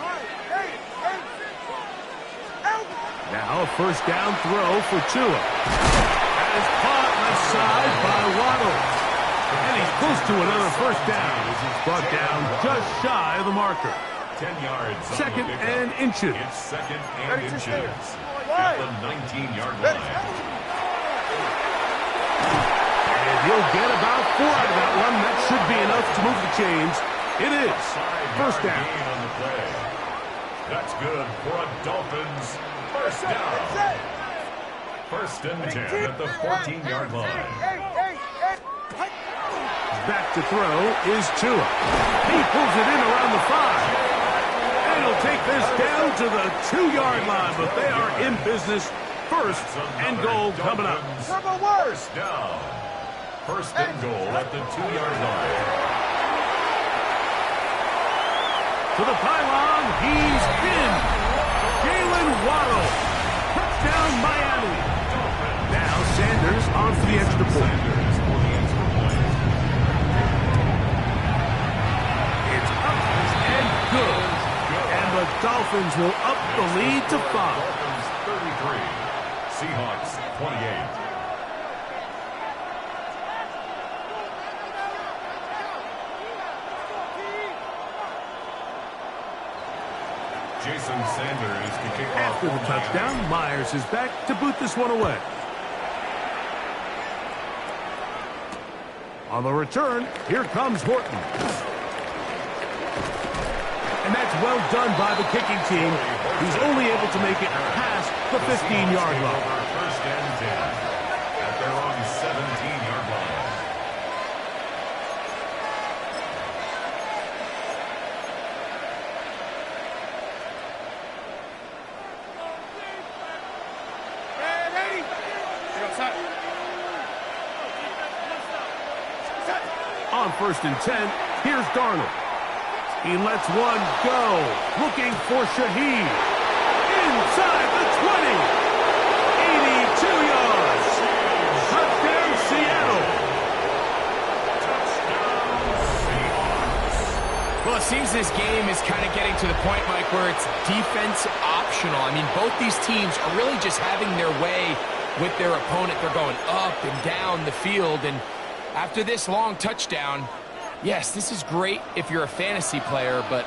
Speaker 1: Now a 1st down throw for Tua. That is caught left side by Waddle. And he's close to another 1st down as he's brought down just shy of the marker.
Speaker 2: 10 yards.
Speaker 1: 2nd and inches.
Speaker 2: It's 2nd and inches at the 19-yard line.
Speaker 1: he'll get about 4 out of that one. That should be enough to move the chains. It is. First down.
Speaker 2: On the play. That's good for a Dolphins first down. First and 10 at the 14-yard line.
Speaker 1: Back to throw is Tua. He pulls it in around the 5. And he'll take this down to the 2-yard line, but they are in business. First and goal coming up.
Speaker 2: First down. First and goal at the 2-yard line.
Speaker 1: To the pylon, he's in. Jalen Waddle. Touchdown, Miami. Now Sanders on for the extra point. It's up and good. And the Dolphins will up the lead to 5.
Speaker 2: Dolphins 33. Seahawks 28. Jason Sanders to kick off.
Speaker 1: After the touchdown, Myers is back to boot this one away. On the return, here comes Horton. And that's well done by the kicking team. He's only able to make it past the 15-yard line.
Speaker 2: First and 10 at their own 17-yard line.
Speaker 1: On first and 10, here's Darnold. He lets one go, looking for Shaheed. Inside the 20. 82 yards. Touchdown, Seattle.
Speaker 3: Well, it seems this game is kind of getting to the point, Mike, where it's defense optional. I mean, both these teams are really just having their way with their opponent. They're going up and down the field, and after this long touchdown, yes, this is great if you're a fantasy player, but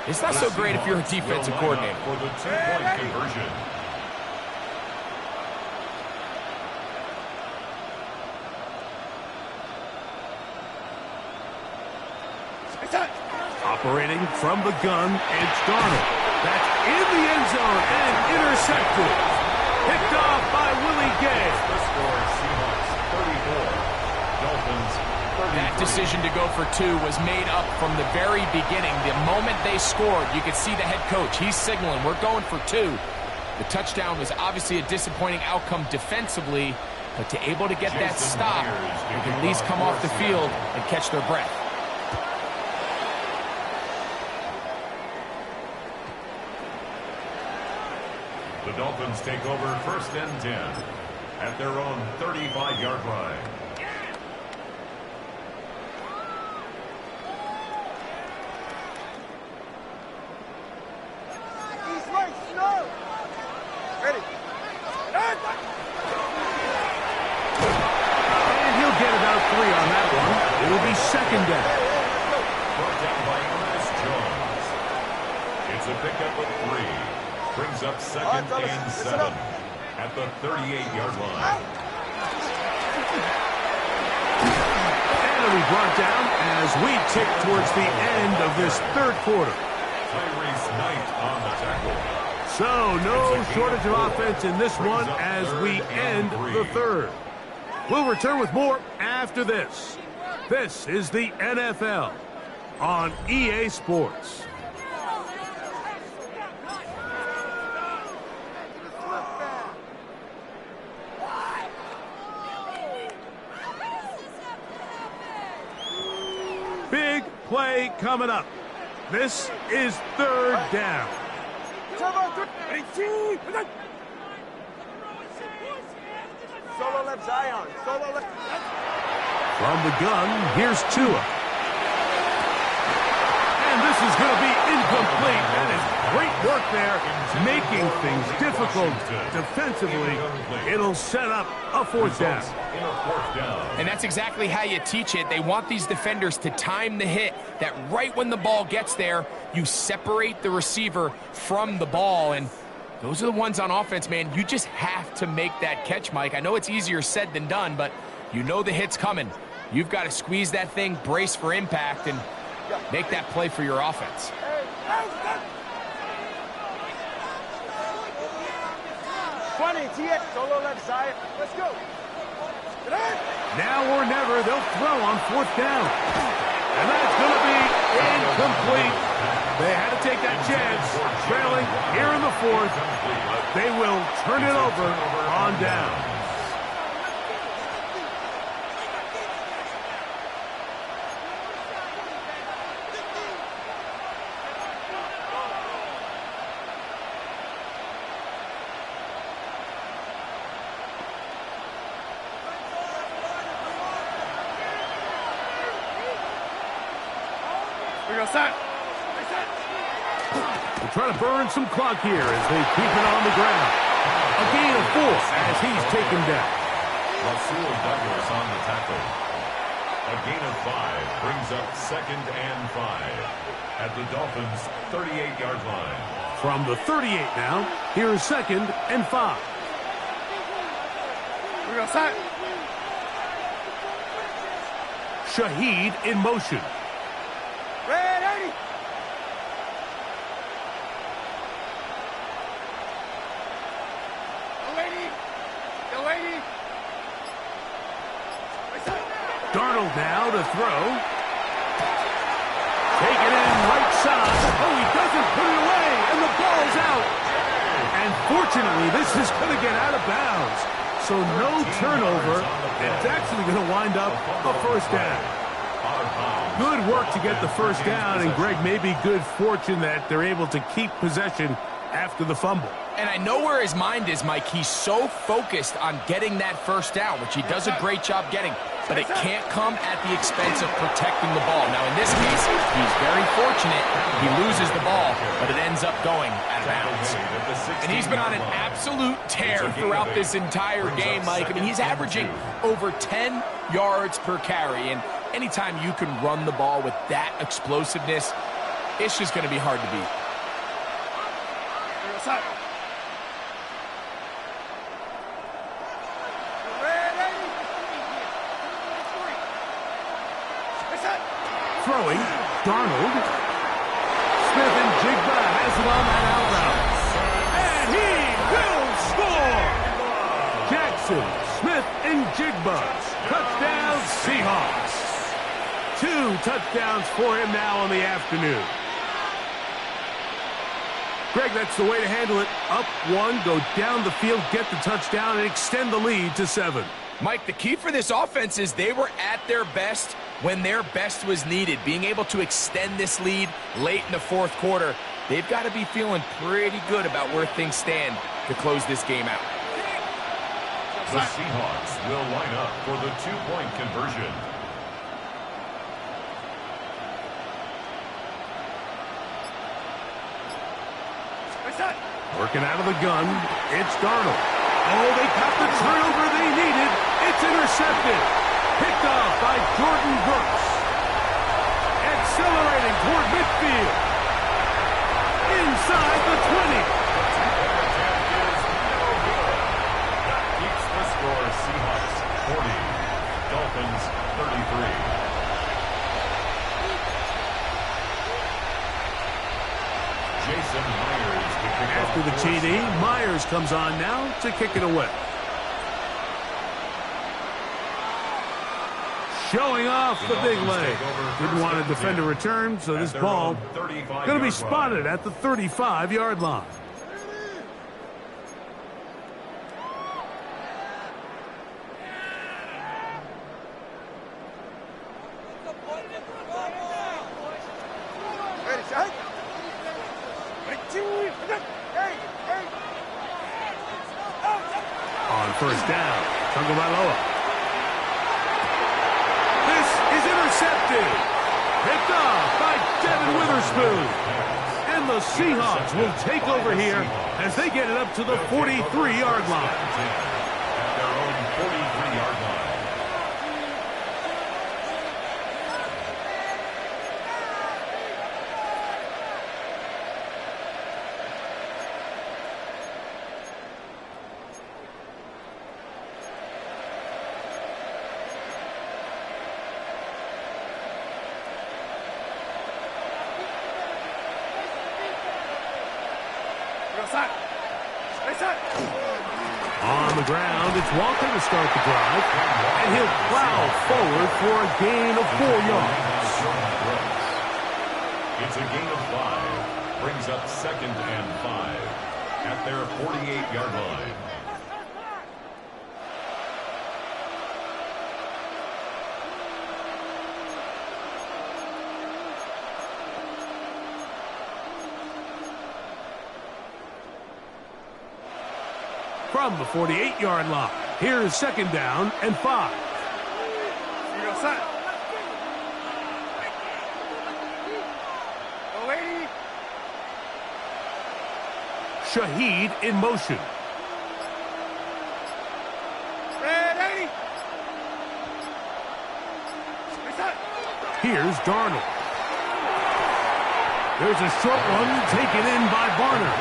Speaker 3: it's not so great if you're a defensive coordinator.
Speaker 2: For the 2-point conversion.
Speaker 1: Operating from the gun, it's Darnold. That's in the end zone and intercepted. Picked off by Willie Gay.
Speaker 2: The score is Seahawks 34. Dolphins 33.
Speaker 3: That decision to go for 2 was made up from the very beginning. The moment they scored, you could see the head coach. He's signaling, we're going for 2. The touchdown was obviously a disappointing outcome defensively, but to able to get that stop, they can at least come off the field and catch their breath.
Speaker 2: The Dolphins take over first and 10 at their own 35-yard line.
Speaker 4: Ready.
Speaker 1: And he'll get about 3 on that one. It'll be second down.
Speaker 2: Brought down by Ernest Jones. It's a pickup of 3. Brings up second and 7 at the 38-yard line.
Speaker 1: And it'll be brought down as we tick towards the end of this third quarter.
Speaker 2: Tyrese Knight on the tackle.
Speaker 1: So, no shortage of offense in this one as we end the third. We'll return with more after this. This is the NFL on EA Sports. Big play coming up. This is third down.
Speaker 4: Solo left Zion. Solo left.
Speaker 1: From the gun, here's Tua. And this is going to be incomplete. That is great work there, making things difficult defensively. It'll set up a fourth down.
Speaker 3: And that's exactly how you teach it. They want these defenders to time the hit, that right when the ball gets there, you separate the receiver from the ball. And those are the ones on offense, man. You just have to make that catch, Mike. I know it's easier said than done, but You know the hit's coming. You've got to squeeze that thing, brace for impact, and make that play for your offense.
Speaker 4: 20, TX, solo left side. Let's go.
Speaker 1: Now or never, they'll throw on 4th down. And that's going to be incomplete. They had to take that chance, trailing here in the 4th. They will turn it over on down. They're trying to burn some clock here as they keep it on the ground. A gain of 4 as he's taken down.
Speaker 2: Rasul Douglas on the tackle. A gain of 5 brings up 2nd and 5 at the Dolphins' 38-yard line.
Speaker 1: From the 38 now, here's 2nd and 5. Shaheed in motion.
Speaker 4: Red 80.
Speaker 1: Darnold now to throw. Taken in right side. Oh, he doesn't put it away, and the ball's out. And fortunately, this is going to get out of bounds. So no turnover, and it's actually going to wind up a 1st down. Good work to get the 1st down, and Greg, maybe good fortune that they're able to keep possession after the fumble.
Speaker 3: And I know where his mind is, Mike. He's so focused on getting that 1st down, which he does a great job getting. But it can't come at the expense of protecting the ball. Now, in this case, he's very fortunate. He loses the ball, but it ends up going out of bounds. And he's been on an absolute tear throughout this entire game, Mike. I mean, he's averaging over 10 yards per carry. And anytime you can run the ball with that explosiveness, it's just going to be hard to beat.
Speaker 1: Throwing, Darnold. Smith and Jigba has it on that out route. And he will score! Jackson, Smith, and Jigba. Touchdown, Seahawks. 2 touchdowns for him now on the afternoon. Greg, that's the way to handle it. Up 1, go down the field, get the touchdown, and extend the lead to 7.
Speaker 3: Mike, the key for this offense is they were at their best when their best was needed. Being able to extend this lead late in the 4th quarter, they've got to be feeling pretty good about where things stand to close this game out.
Speaker 2: The Seahawks will line up for the 2-point conversion.
Speaker 1: Working out of the gun, it's Darnold. Oh, they got the turnover they needed. It's intercepted. Picked off by Jordan Brooks. Accelerating toward midfield. Inside the 20.
Speaker 2: That keeps the score. Seahawks 40. Dolphins 33. Jason Myers to kick
Speaker 1: After the TD, Myers comes on now to kick it away. Showing off the big leg. Didn't want to defend a return, so this ball going to be spotted at the 35-yard line. On 1st down, Tagovailoa. This is intercepted. Picked off by Devin Witherspoon. And the Seahawks will take over here as they get it up to the 43-yard line.
Speaker 2: At their own 43-yard line.
Speaker 1: On the ground, it's Walker to start the drive, and he'll plow forward for a gain of 4 yards.
Speaker 2: It's a gain of 5. Brings up 2nd and 5 at their 48-yard line.
Speaker 1: From the 48-yard line, here's 2nd down and 5. Shaheed in motion. Here's Darnold. There's a short one taken in by Barner.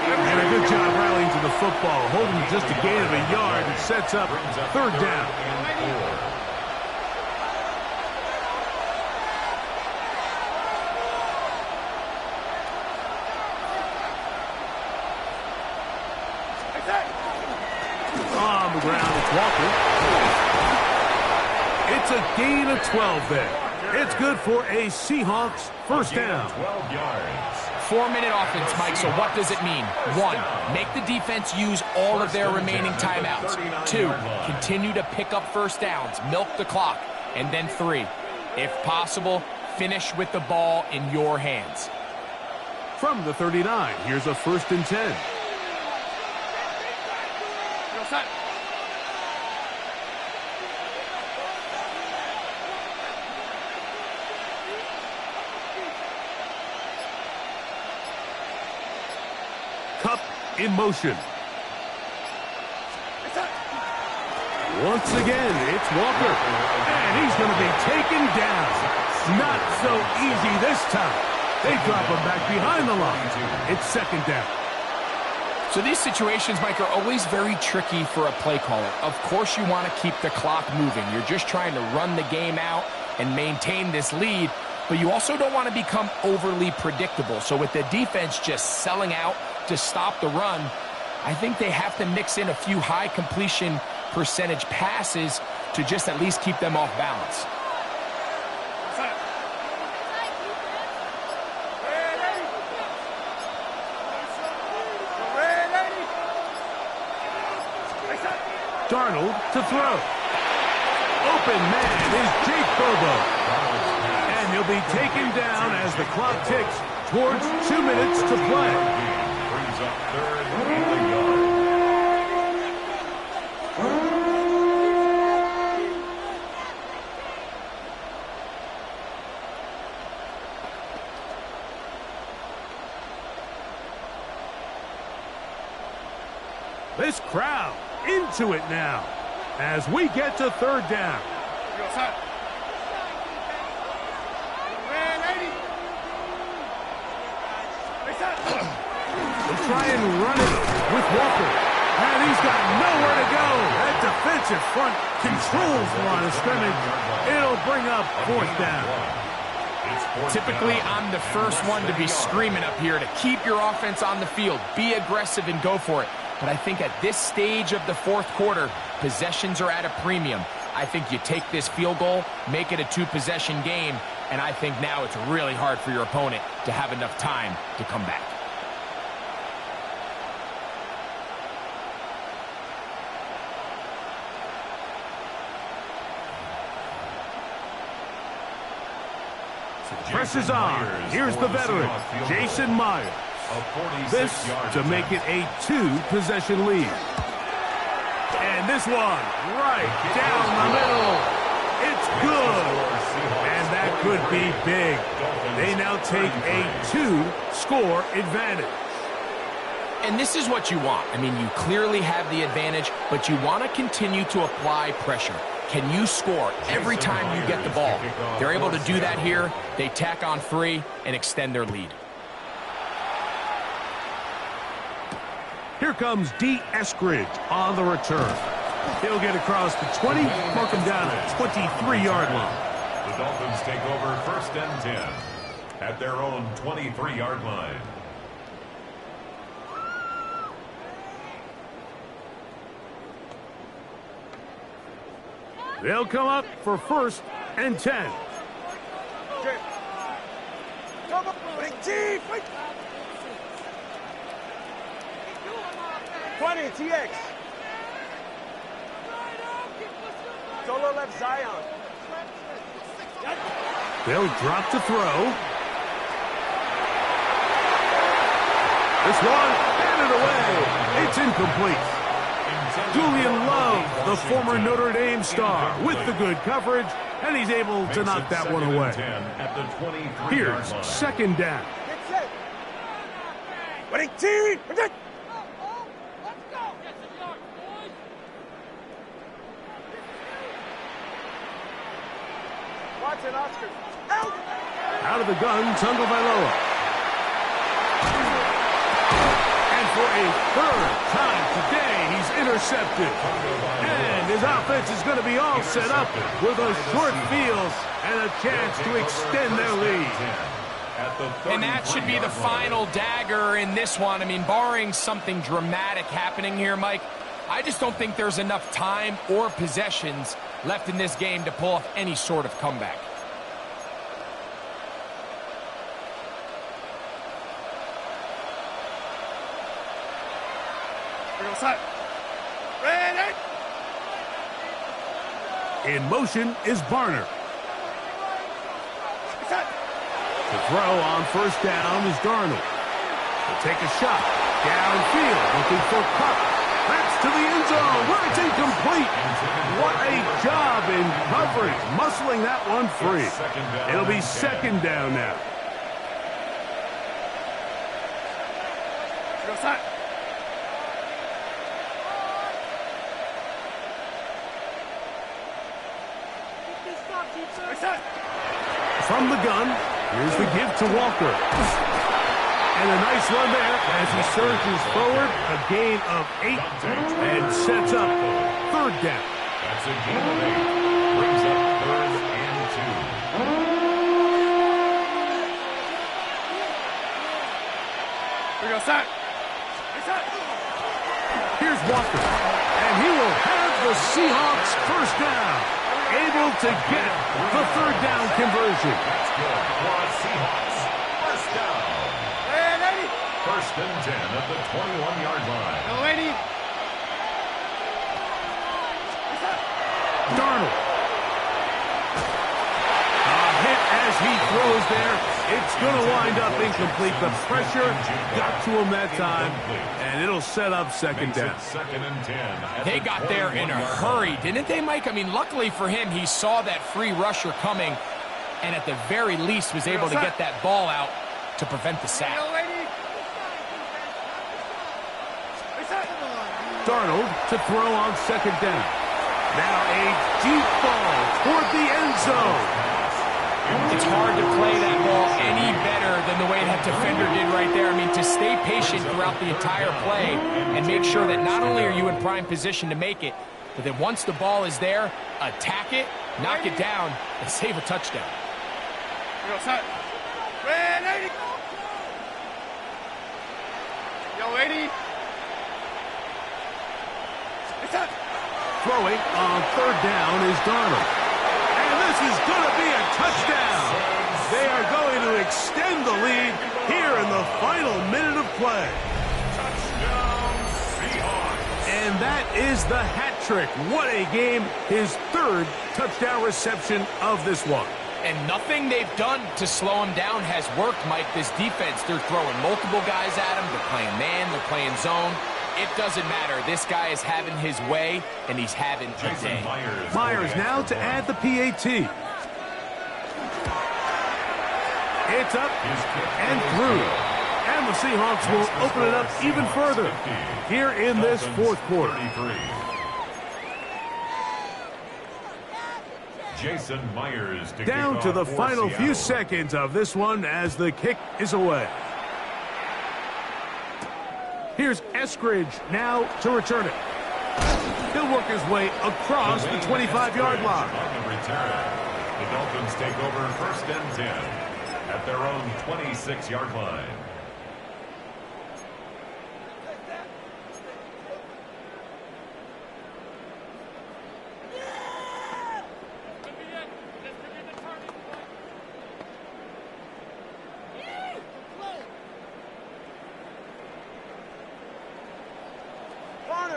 Speaker 1: And a good job rallying to the football, holding just a gain of a yard and sets up 3rd down. On the ground, it's Walker. It's a gain of 12 there. It's good for a Seahawks 1st down.
Speaker 2: 12 yards.
Speaker 3: 4-minute offense, Mike, so what does it mean? 1, make the defense use all of their remaining timeouts. 2, continue to pick up 1st downs, milk the clock. And then 3, if possible, finish with the ball in your hands.
Speaker 1: From the 39, here's a 1st and 10. Cup in motion. Once again, it's Walker. And he's going to be taken down. Not so easy this time. They drop him back behind the line. It's 2nd down.
Speaker 3: So these situations, Mike, are always very tricky for a play caller. Of course you want to keep the clock moving. You're just trying to run the game out and maintain this lead, but you also don't want to become overly predictable. So with the defense just selling out to stop the run, I think they have to mix in a few high completion percentage passes to just at least keep them off balance.
Speaker 1: Darnold to throw. Open man is Jake Bobo. And he'll be taken down as the clock ticks towards 2 minutes to play.
Speaker 2: Brings up 3rd and 1 yard.
Speaker 1: This crowd into it now as we get to 3rd down. We'll try and run it with Walker. And he's got nowhere to go. That defensive front controls the line of scrimmage. It'll bring up 4th down.
Speaker 3: Typically, I'm the first one to be screaming up here to keep your offense on the field. Be aggressive and go for it. But I think at this stage of the 4th quarter, possessions are at a premium. I think you take this field goal, make it a 2-possession game, and I think now it's really hard for your opponent to have enough time to come back.
Speaker 1: Presses on. Here's the veteran, Jason Myers. This to make it a 2-possession lead. And this one right down the middle. It's good. And that could be big. They now take a 2-score advantage.
Speaker 3: And this is what you want. I mean, you clearly have the advantage, but you want to continue to apply pressure. Can you score every time you get the ball? They're able to do that here. They tack on 3 and extend their lead.
Speaker 1: Here comes D. Eskridge on the return. He'll get across the 20, mark him down at 23-yard line.
Speaker 2: The Dolphins take over 1st and 10 at their own 23-yard line.
Speaker 1: They'll come up for 1st and 10.
Speaker 4: Okay. Come on, big team. 20, TX. Solo left Zion.
Speaker 1: They'll drop to throw. This one, handed away. It's incomplete. Julian Love, the former Notre Dame star, with the good coverage, and he's able to knock that one away. Here's 2nd down.
Speaker 4: Get set. Winning team. Watson, Oscar. Out.
Speaker 1: Out of the gun, Tagovailoa. And for a 3rd time today, he's intercepted. And his offense is going to be all set up with a short field and a chance to extend their lead.
Speaker 3: And that should be the final dagger in this one. I mean, barring something dramatic happening here, Mike, I just don't think there's enough time or possessions left in this game to pull off any sort of comeback.
Speaker 4: Ready.
Speaker 1: In motion is Barner. To throw on 1st down is Darnold. He'll take a shot. Downfield, looking for Cup. That's to the end zone, where it's incomplete. What a job in coverage, muscling that one free. It'll be 2nd down now. From the gun, here's the give to Walker. And a nice run there as he surges forward, a gain of 8, and sets up 3rd down.
Speaker 2: That's a gain of 8. Brings up 3rd and 2.
Speaker 4: We go set.
Speaker 1: Here's Walker, and he will have the Seahawks 1st down. Able to get the 3rd down conversion.
Speaker 2: That's good for the Seahawks. 1st down. 1st and 10 at the 21-yard line.
Speaker 1: Darnold. A hit as he throws there. It's going to wind up incomplete. The pressure got to him that time, and it'll set up 2nd down.
Speaker 2: 2nd and 10.
Speaker 3: They got there in a hurry, didn't they, Mike? I mean, luckily for him, he saw that free rusher coming, and at the very least was able to get that ball out to prevent the sack.
Speaker 1: Darnold to throw on 2nd down. Now a deep ball toward the end zone.
Speaker 3: It's hard to play that ball any better than the way that defender did right there. I mean, to stay patient throughout the entire play and make sure that not only are you in prime position to make it, but that once the ball is there, attack it, knock it down, and save a touchdown.
Speaker 4: Ready. Yo, ready.
Speaker 1: Throwing on 3rd down is Darnold. And this is going to be a touchdown. They are going to extend the lead here in the final minute of play.
Speaker 2: Touchdown, Seahawks.
Speaker 1: And that is the hat trick. What a game. His 3rd touchdown reception of this one.
Speaker 3: And nothing they've done to slow him down has worked, Mike. This defense, they're throwing multiple guys at him. They're playing man, they're playing zone. It doesn't matter. This guy is having his way, and he's having a day.
Speaker 1: Myers now to add the PAT. It's up and through. And the Seahawks will open it up even further here in this 4th quarter.
Speaker 2: Jason Myers
Speaker 1: down to the final few seconds of this one as the kick is away. Here's Eskridge now to return it. He'll work his way across the 25-yard line.
Speaker 2: On the return, the Dolphins take over 1st and 10 at their own 26-yard line.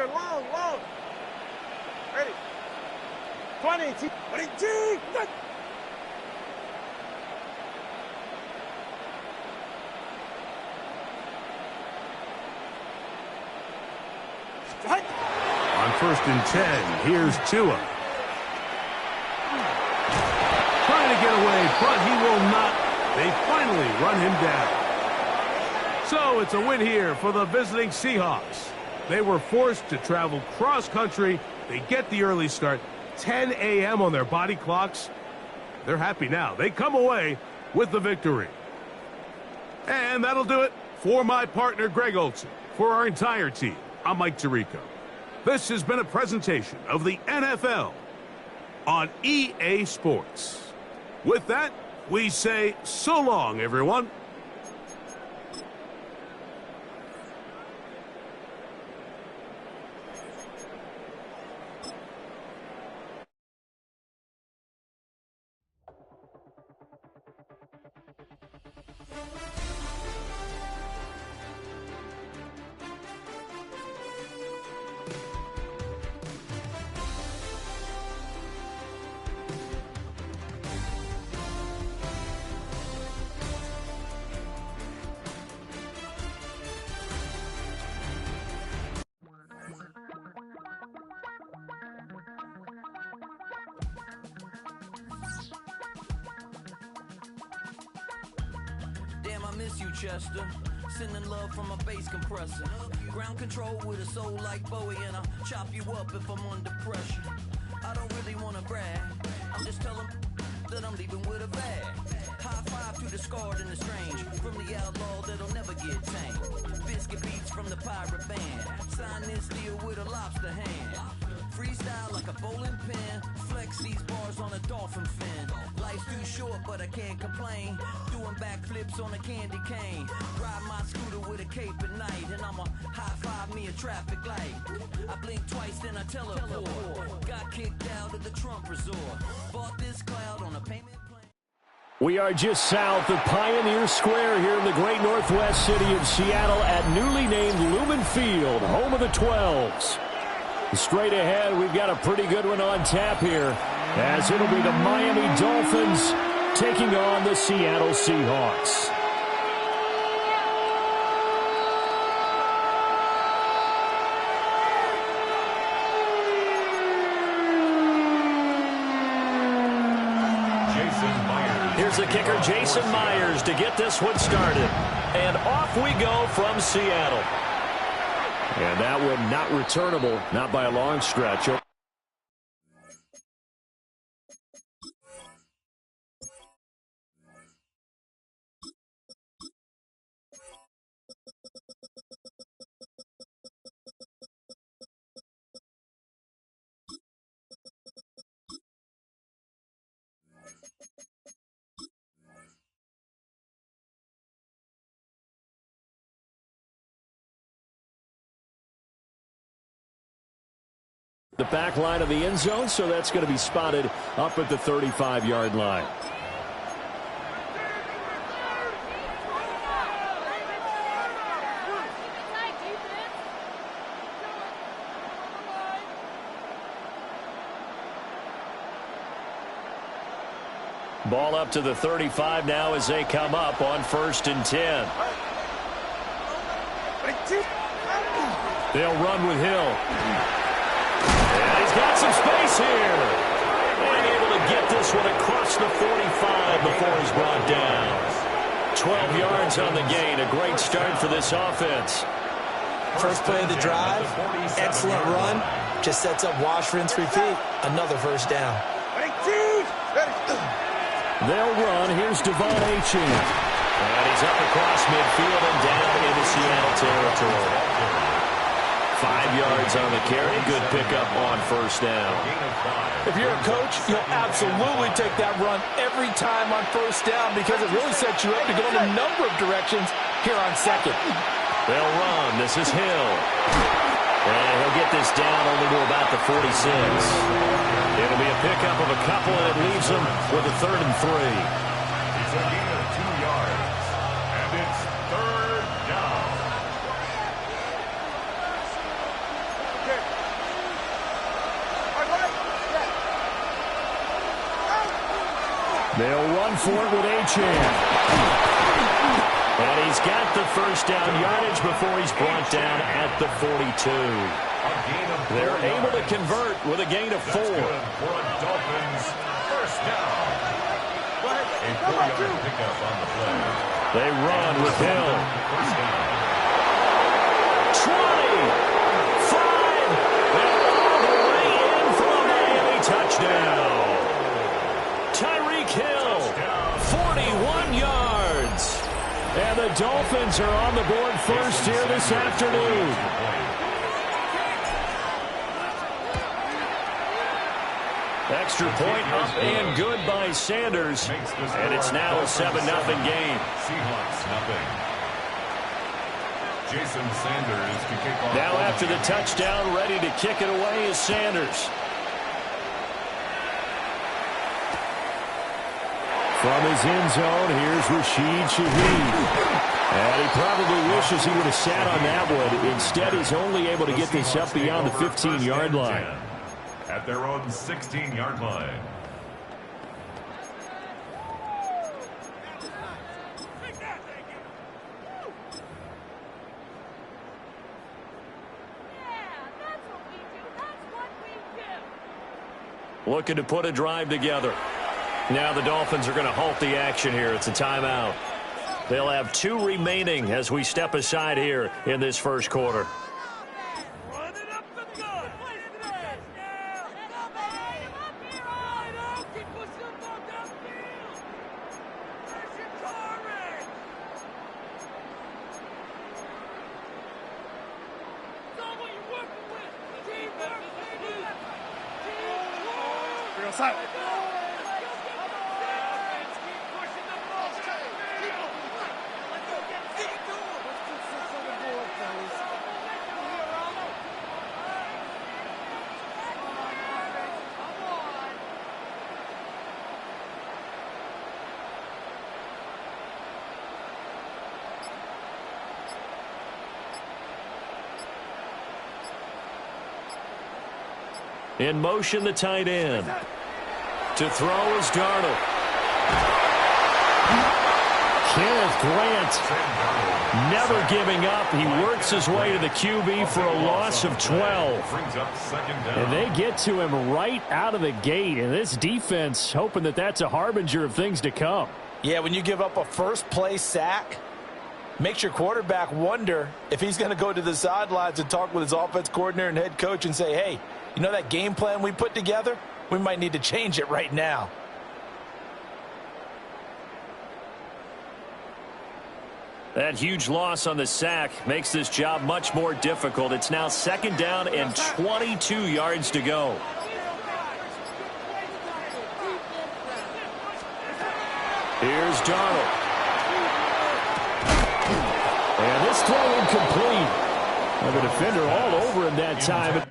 Speaker 4: here, long, long. Ready. 20, T. 20, T.
Speaker 1: On 1st and 10, here's Tua. Trying to get away, but he will not. They finally run him down. So it's a win here for the visiting Seahawks. They were forced to travel cross-country. They get the early start, 10 a.m. on their body clocks. They're happy now. They come away with the victory. And that'll do it for my partner, Greg Olson. For our entire team, I'm Mike Tirico. This has been a presentation of the NFL on EA Sports. With that, we say so long, everyone.
Speaker 6: Damn, I miss you, Chester. Sending love from a bass compressor. Ground control with a soul like Bowie, and I'll chop you up if I'm under pressure. I don't really want to brag. I'm just telling that I'm leaving with a bag. High five to the scarred and the strange. From the outlaw that'll never get tamed. Biscuit beats from the pirate band. Sign this deal with a lobster hand. Freestyle like a bowling pin. Flex these bars on a dolphin fin. Life's too short, but I can't complain. Doing backflips on a candy cane. Ride my scooter with a cape at night. And I'ma high five me a traffic light. I blink twice, then I teleport. Got kicked out of the Trump resort. Bought this cloud on a payment plan.
Speaker 7: We are just south of Pioneer Square here in the great northwest city of Seattle at newly named Lumen Field, home of the 12s. Straight ahead, we've got a pretty good one on tap here, as it'll be the Miami Dolphins taking on the Seattle Seahawks. Here's the kicker, Jason Myers, to get this one started. And off we go from Seattle. And that one not returnable, not by a long stretch. The back line of the end zone, so that's going to be spotted up at the 35-yard line. Ball up to the 35 now as they come up on 1st and 10. They'll run with Hill. And he's got some space here. And able to get this one across the 45 before he's brought down. 12 yards on the gain. A great start for this offense.
Speaker 8: First play of the drive, excellent run. Just sets up wash, rinse, repeat. Another first down.
Speaker 7: They'll run. Here's Devon Aching. And he's up across midfield and down into Seattle territory. 5 yards on the carry. Good pickup on 1st down.
Speaker 8: If you're a coach, you'll absolutely take that run every time on 1st down because it really sets you up to go in a number of directions here on 2nd.
Speaker 7: They'll run. This is Hill. And he'll get this down only to about the 46. It'll be a pickup of a couple, and it leaves him with a 3rd and 3.
Speaker 2: It's a gain of 2 yards, and it's 3rd down.
Speaker 4: Okay.
Speaker 7: going for it with Achane. And he's got the first down yardage before he's brought down at the 42. They're able to convert with a gain of 4.
Speaker 2: For a Dolphins first down. A 4-yard pickup on the play.
Speaker 7: They run with Hill.
Speaker 2: First down.
Speaker 7: 20, 5, and all the way in for a Miami touchdown. Tyreek Hill, 41 yards. And the Dolphins are on the board first here this afternoon. Extra point up and good by Sanders. And it's now a 7-0 game.
Speaker 2: Seahawks nothing. Jason Sanders to kick off.
Speaker 7: Now after the touchdown, ready to kick it away is Sanders. From his end zone, here's Rashid Shaheed. And he probably wishes he would have sat on that one. Instead, he's only able to get this up beyond the 15-yard line.
Speaker 2: At their own 16-yard line.
Speaker 7: Looking to put a drive together. Now the Dolphins are going to halt the action here. It's a timeout. They'll have 2 remaining as we step aside here in this first quarter. In motion, the tight end. To throw is Darnold. Kenneth Grant never giving up. He works his way to the QB for a loss of 12. And they get to him right out of the gate. And this defense hoping that that's a harbinger of things to come.
Speaker 8: Yeah, when you give up a first-play sack, makes your quarterback wonder if he's going to go to the sidelines and talk with his offense coordinator and head coach and say, hey, you know that game plan we put together? We might need to change it right now.
Speaker 7: That huge loss on the sack makes this job much more difficult. It's now 2nd down and 22 yards to go. Here's Darnold. And this throw incomplete. And the defender all over him that time.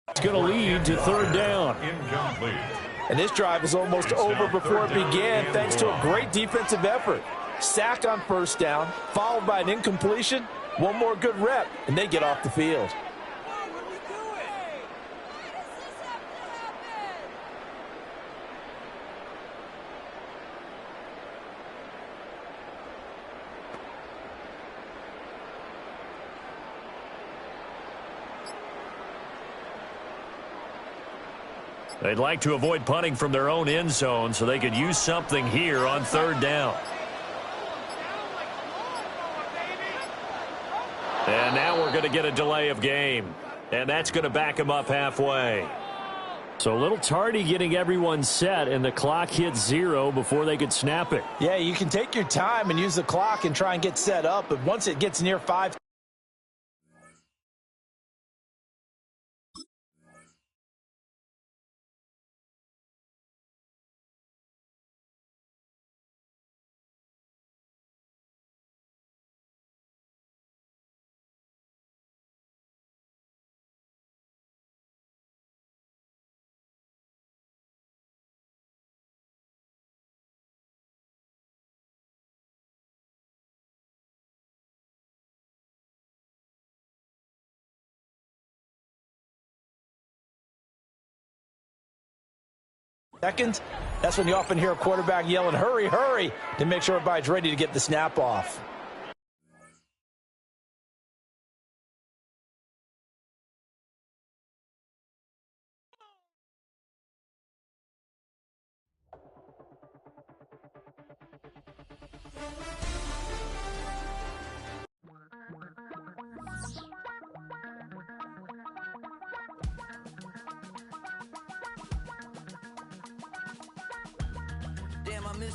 Speaker 7: It's going to lead to 3rd down.
Speaker 2: Incomplete.
Speaker 8: And this drive is almost over before it began thanks to a great defensive effort. Sack on 1st down, followed by an incompletion. One more good rep, and they get off the field.
Speaker 7: They'd like to avoid punting from their own end zone so they could use something here on 3rd down. And now we're going to get a delay of game. And that's going to back them up halfway. So a little tardy getting everyone set, and the clock hits 0 before they could snap it.
Speaker 8: Yeah, you can take your time and use the clock and try and get set up, but once it gets near 5. seconds, that's when you often hear a quarterback yelling, hurry, hurry, to make sure everybody's ready to get the snap off.
Speaker 6: Damn, I miss